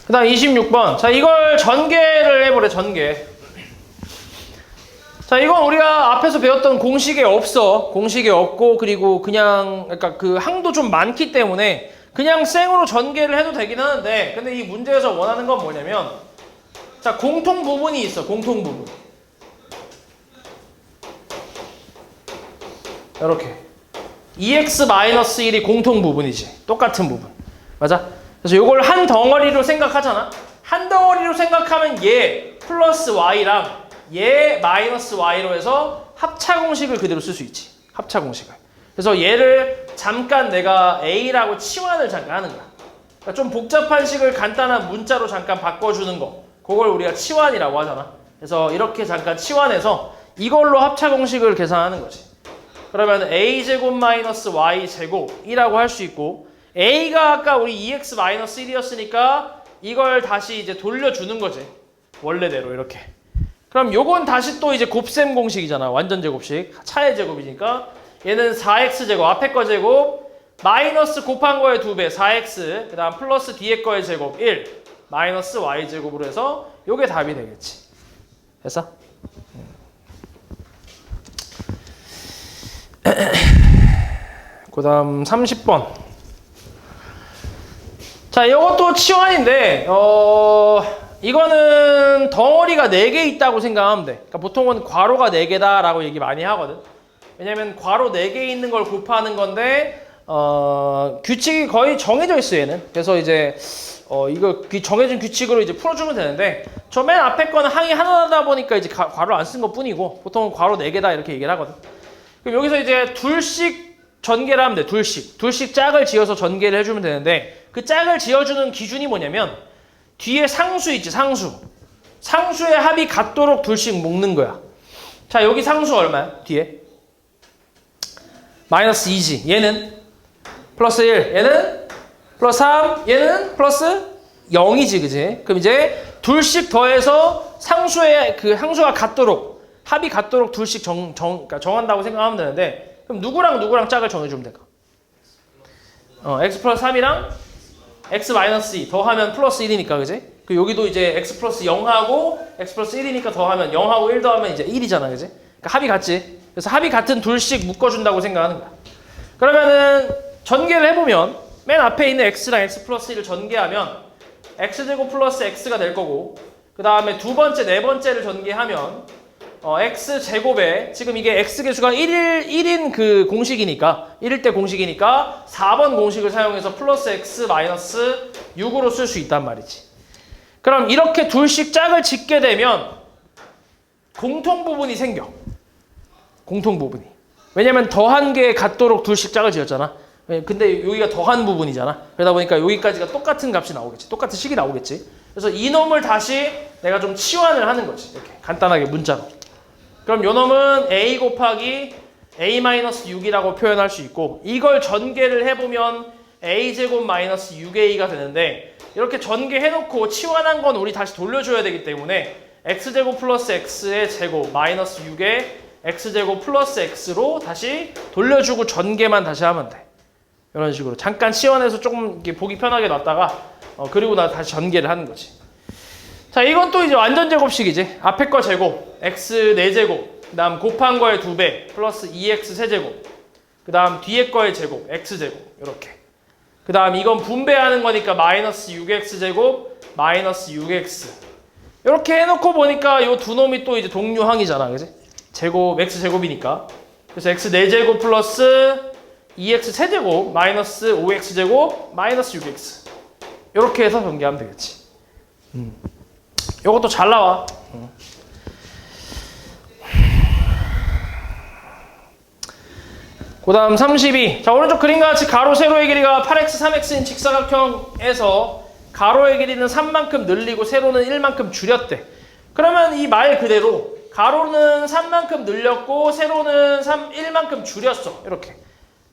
그 다음 26번. 자, 이걸 전개를 해보래. 전개. 자, 이건 우리가 앞에서 배웠던 공식에 없어. 공식에 없고 그리고 그냥 그러니까 그 항도 좀 많기 때문에 그냥 생으로 전개를 해도 되긴 하는데, 근데 이 문제에서 원하는 건 뭐냐면, 자, 공통 부분이 있어. 공통 부분. 이렇게 2x-1이 공통 부분이지. 똑같은 부분. 맞아? 그래서 이걸 한 덩어리로 생각하잖아. 한 덩어리로 생각하면 얘 플러스 y랑 얘 마이너스 y로 해서 합차 공식을 그대로 쓸 수 있지. 합차 공식을. 그래서 얘를 잠깐 내가 a라고 치환을 잠깐 하는 거야. 그러니까 좀 복잡한 식을 간단한 문자로 잠깐 바꿔주는 거. 그걸 우리가 치환이라고 하잖아. 그래서 이렇게 잠깐 치환해서 이걸로 합차 공식을 계산하는 거지. 그러면 a제곱 마이너스 y제곱이라고 할 수 있고, a가 아까 우리 2x-1이었으니까 이걸 다시 이제 돌려주는 거지. 원래대로 이렇게. 그럼 요건 다시 또 이제 곱셈 공식이잖아. 완전 제곱식. 차의 제곱이니까 얘는 4x제곱, 앞에 거 제곱, 마이너스 곱한 거의 2배, 4x, 그 다음 플러스 뒤에 거의 제곱, 1, 마이너스 y제곱으로 해서 요게 답이 되겠지. 됐어? 그 다음 30번. 자, 이것도 치환인데 이거는 덩어리가 4개 있다고 생각하면 돼. 그러니까 보통은 괄호가 4개다 라고 얘기 많이 하거든. 왜냐면 괄호 4개 있는 걸 곱하는 건데 규칙이 거의 정해져 있어 얘는. 그래서 이제 이거 정해진 규칙으로 이제 풀어주면 되는데, 저 맨 앞에 거는 항이 하나다 보니까 이제 괄호 안 쓴 것 뿐이고, 보통은 괄호 4개다 이렇게 얘기를 하거든. 그럼 여기서 이제 둘씩 전개를 하면 돼. 둘씩 짝을 지어서 전개를 해주면 되는데, 그 짝을 지어주는 기준이 뭐냐면 뒤에 상수 있지. 상수의 합이 같도록 둘씩 묶는 거야. 자, 여기 상수 얼마야? 뒤에 마이너스 2지. 얘는 플러스 1, 얘는 플러스 3, 얘는 플러스 0이지. 그지? 그럼 이제 둘씩 더해서 상수의 그 상수가 같도록, 합이 같도록 둘씩 그러니까 정한다고 생각하면 되는데, 그럼 누구랑 짝을 정해주면 될까? x 플러스 3이랑 x 마이너스 2 더하면 플러스 1이니까, 그지? 그 여기도 이제 x 플러스 0하고 x 플러스 1이니까 더하면 0하고 1 더하면 이제 1이잖아, 그지? 그러니까 합이 같지. 그래서 합이 같은 둘씩 묶어준다고 생각하는 거야. 그러면은 전개를 해보면 맨 앞에 있는 x랑 x 플러스 1을 전개하면 x제곱 플러스 x가 될 거고, 그 다음에 두 번째, 네 번째를 전개하면 x제곱에, 지금 이게 x계수가 1인 그 공식이니까, 1일 때 공식이니까 4번 공식을 사용해서 플러스 x 마이너스 6으로 쓸 수 있단 말이지. 그럼 이렇게 둘씩 짝을 짓게 되면 공통 부분이 생겨. 공통 부분이. 왜냐면 더한 게 같도록 둘씩 짝을 지었잖아. 근데 여기가 더한 부분이잖아. 그러다 보니까 여기까지가 똑같은 값이 나오겠지. 똑같은 식이 나오겠지. 그래서 이 놈을 다시 내가 좀 치환을 하는 거지. 이렇게 간단하게 문자로. 그럼 요 놈은 a 곱하기 a-6이라고 표현할 수 있고 이걸 전개를 해보면 a제곱 마이너스 6a가 되는데 이렇게 전개해놓고 치환한 건 우리 다시 돌려줘야 되기 때문에 x제곱 플러스 x의 제곱 마이너스 6의 x제곱 플러스 x로 다시 돌려주고 전개만 다시 하면 돼. 이런 식으로 잠깐 치환해서 조금 이렇게 보기 편하게 놨다가 그리고 나 다시 전개를 하는 거지. 자, 이건 또 이제 완전 제곱식이지. 앞에 거 제곱 x 4제곱 그 다음 곱한 거의 2배 플러스 2x 세제곱 그 다음 뒤에 거의 제곱 x제곱 이렇게 그 다음 이건 분배하는 거니까 마이너스 6x제곱 마이너스 6x 이렇게 해놓고 보니까 이 두 놈이 또 이제 동류항이잖아, 그지? 제곱 x제곱이니까 그래서 x 4제곱 플러스 2x 세제곱 마이너스 5x제곱 마이너스 6x 이렇게 해서 전개하면 되겠지. 요것도 잘 나와. 그 다음 32. 자, 오른쪽 그림과 같이 가로 세로의 길이가 8x 3x인 직사각형에서 가로의 길이는 3만큼 늘리고 세로는 1만큼 줄였대. 그러면 이 말 그대로 가로는 3만큼 늘렸고 세로는 1만큼 줄였어. 이렇게.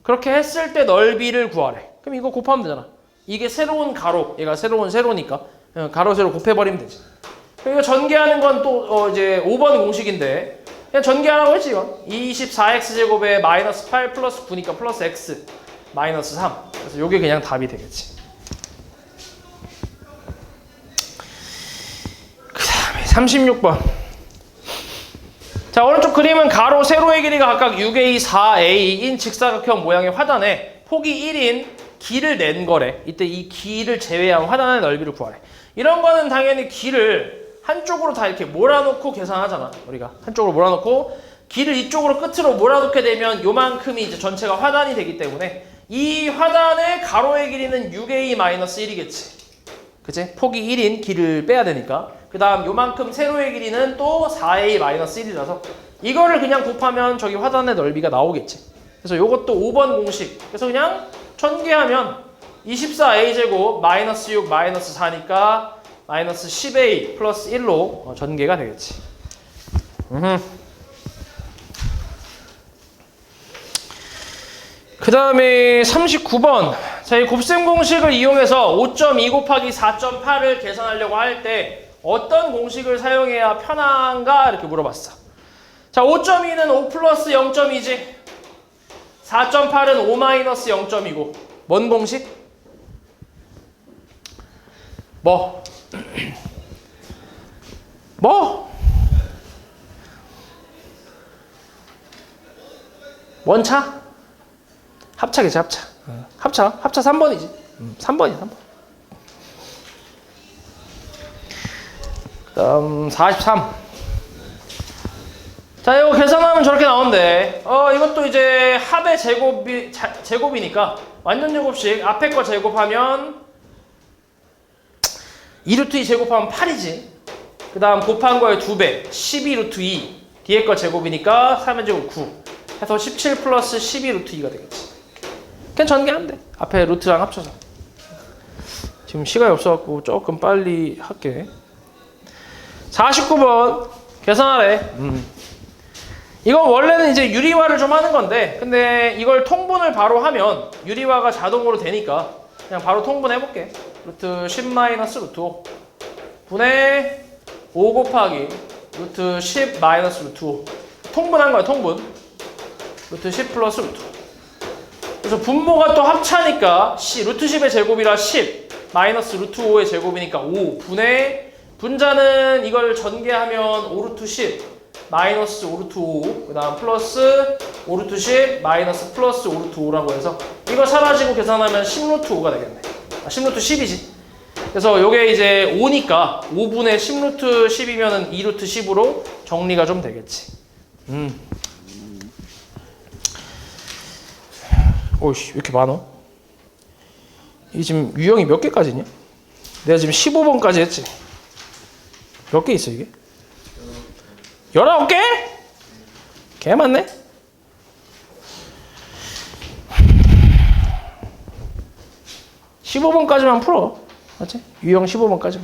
그렇게 했을 때 넓이를 구하래. 그럼 이거 곱하면 되잖아. 이게 새로운 가로, 얘가 새로운 세로니까 가로 세로 곱해버리면 되지. 이거 전개하는 건 또 이제 5번 공식인데 그냥 전개하라고 했지 이건. 24x제곱에 마이너스 8 플러스 9니까 플러스 x 마이너스 3. 그래서 요게 그냥 답이 되겠지. 그 다음에 36번. 자, 오른쪽 그림은 가로 세로의 길이가 각각 6a, 4a인 직사각형 모양의 화단에 폭이 1인 길을 낸 거래. 이때 이 길을 제외한 화단의 넓이를 구하래. 이런 거는 당연히 길을 한쪽으로 다 이렇게 몰아놓고 계산하잖아. 우리가 한쪽으로 몰아놓고 길을 이쪽으로 끝으로 몰아놓게 되면 요만큼이 이제 전체가 화단이 되기 때문에 이 화단의 가로의 길이는 6a-1이겠지. 그치? 폭이 1인 길을 빼야 되니까. 그 다음 요만큼 세로의 길이는 또 4a-1이라서 이거를 그냥 곱하면 저기 화단의 넓이가 나오겠지. 그래서 요것도 5번 공식. 그래서 그냥 전개하면 24a제곱 마이너스 6 마이너스 4니까 마이너스 10a 플러스 1로 전개가 되겠지. 그 다음에 39번. 자, 이 곱셈 공식을 이용해서 5.2 곱하기 4.8을 계산하려고 할 때 어떤 공식을 사용해야 편한가? 이렇게 물어봤어. 자, 5.2는 5 플러스 0.2지. 4.8은 5 마이너스 0.2고. 뭔 공식? 뭐? 원차? 합차겠지, 합차. 합차 3번이지. 3번이야, 3번. 그 다음 43. 자, 이거 계산하면 저렇게 나오는데 이것도 이제 합의 제곱이니까 완전 제곱식 앞에 거 제곱하면 2루트 2 제곱하면 8이지. 그 다음 곱한 거에 2배 12루트 2 뒤에 거 제곱이니까 3의 제곱 9 해서 17 플러스 12루트 2가 되겠지. 그냥 전개하면 돼. 앞에 루트랑 합쳐서. 지금 시간이 없어갖고 조금 빨리 할게. 49번 계산하래. 이건 원래는 이제 유리화를 좀 하는 건데 근데 이걸 통분을 바로 하면 유리화가 자동으로 되니까 그냥 바로 통분해볼게. 루트 10 마이너스 루트 5 분의 5 곱하기 루트 10 마이너스 루트 5 통분한 거야. 통분 루트 10 플러스 루트 5. 그래서 분모가 또 합차니까 루트 10의 제곱이라 10 마이너스 루트 5의 제곱이니까 5 분의 분자는 이걸 전개하면 5루트 10 마이너스 5루트 5 그 다음 플러스 5루트 10 마이너스 플러스 5루트 5라고 해서 이거 사라지고 계산하면 10루트 5가 되겠네. 10루트 10이지. 그래서 요게 이제 5니까 5분의 10루트 10이면은 2루트 10으로 정리가 좀 되겠지. 오이씨, 왜 이렇게 많어? 이 지금 유형이 몇 개까지냐? 내가 지금 15번까지 했지. 몇 개 있어 이게? 19개? 개 많네? (15번까지만) 풀어. 맞지? 유형 15번까지만.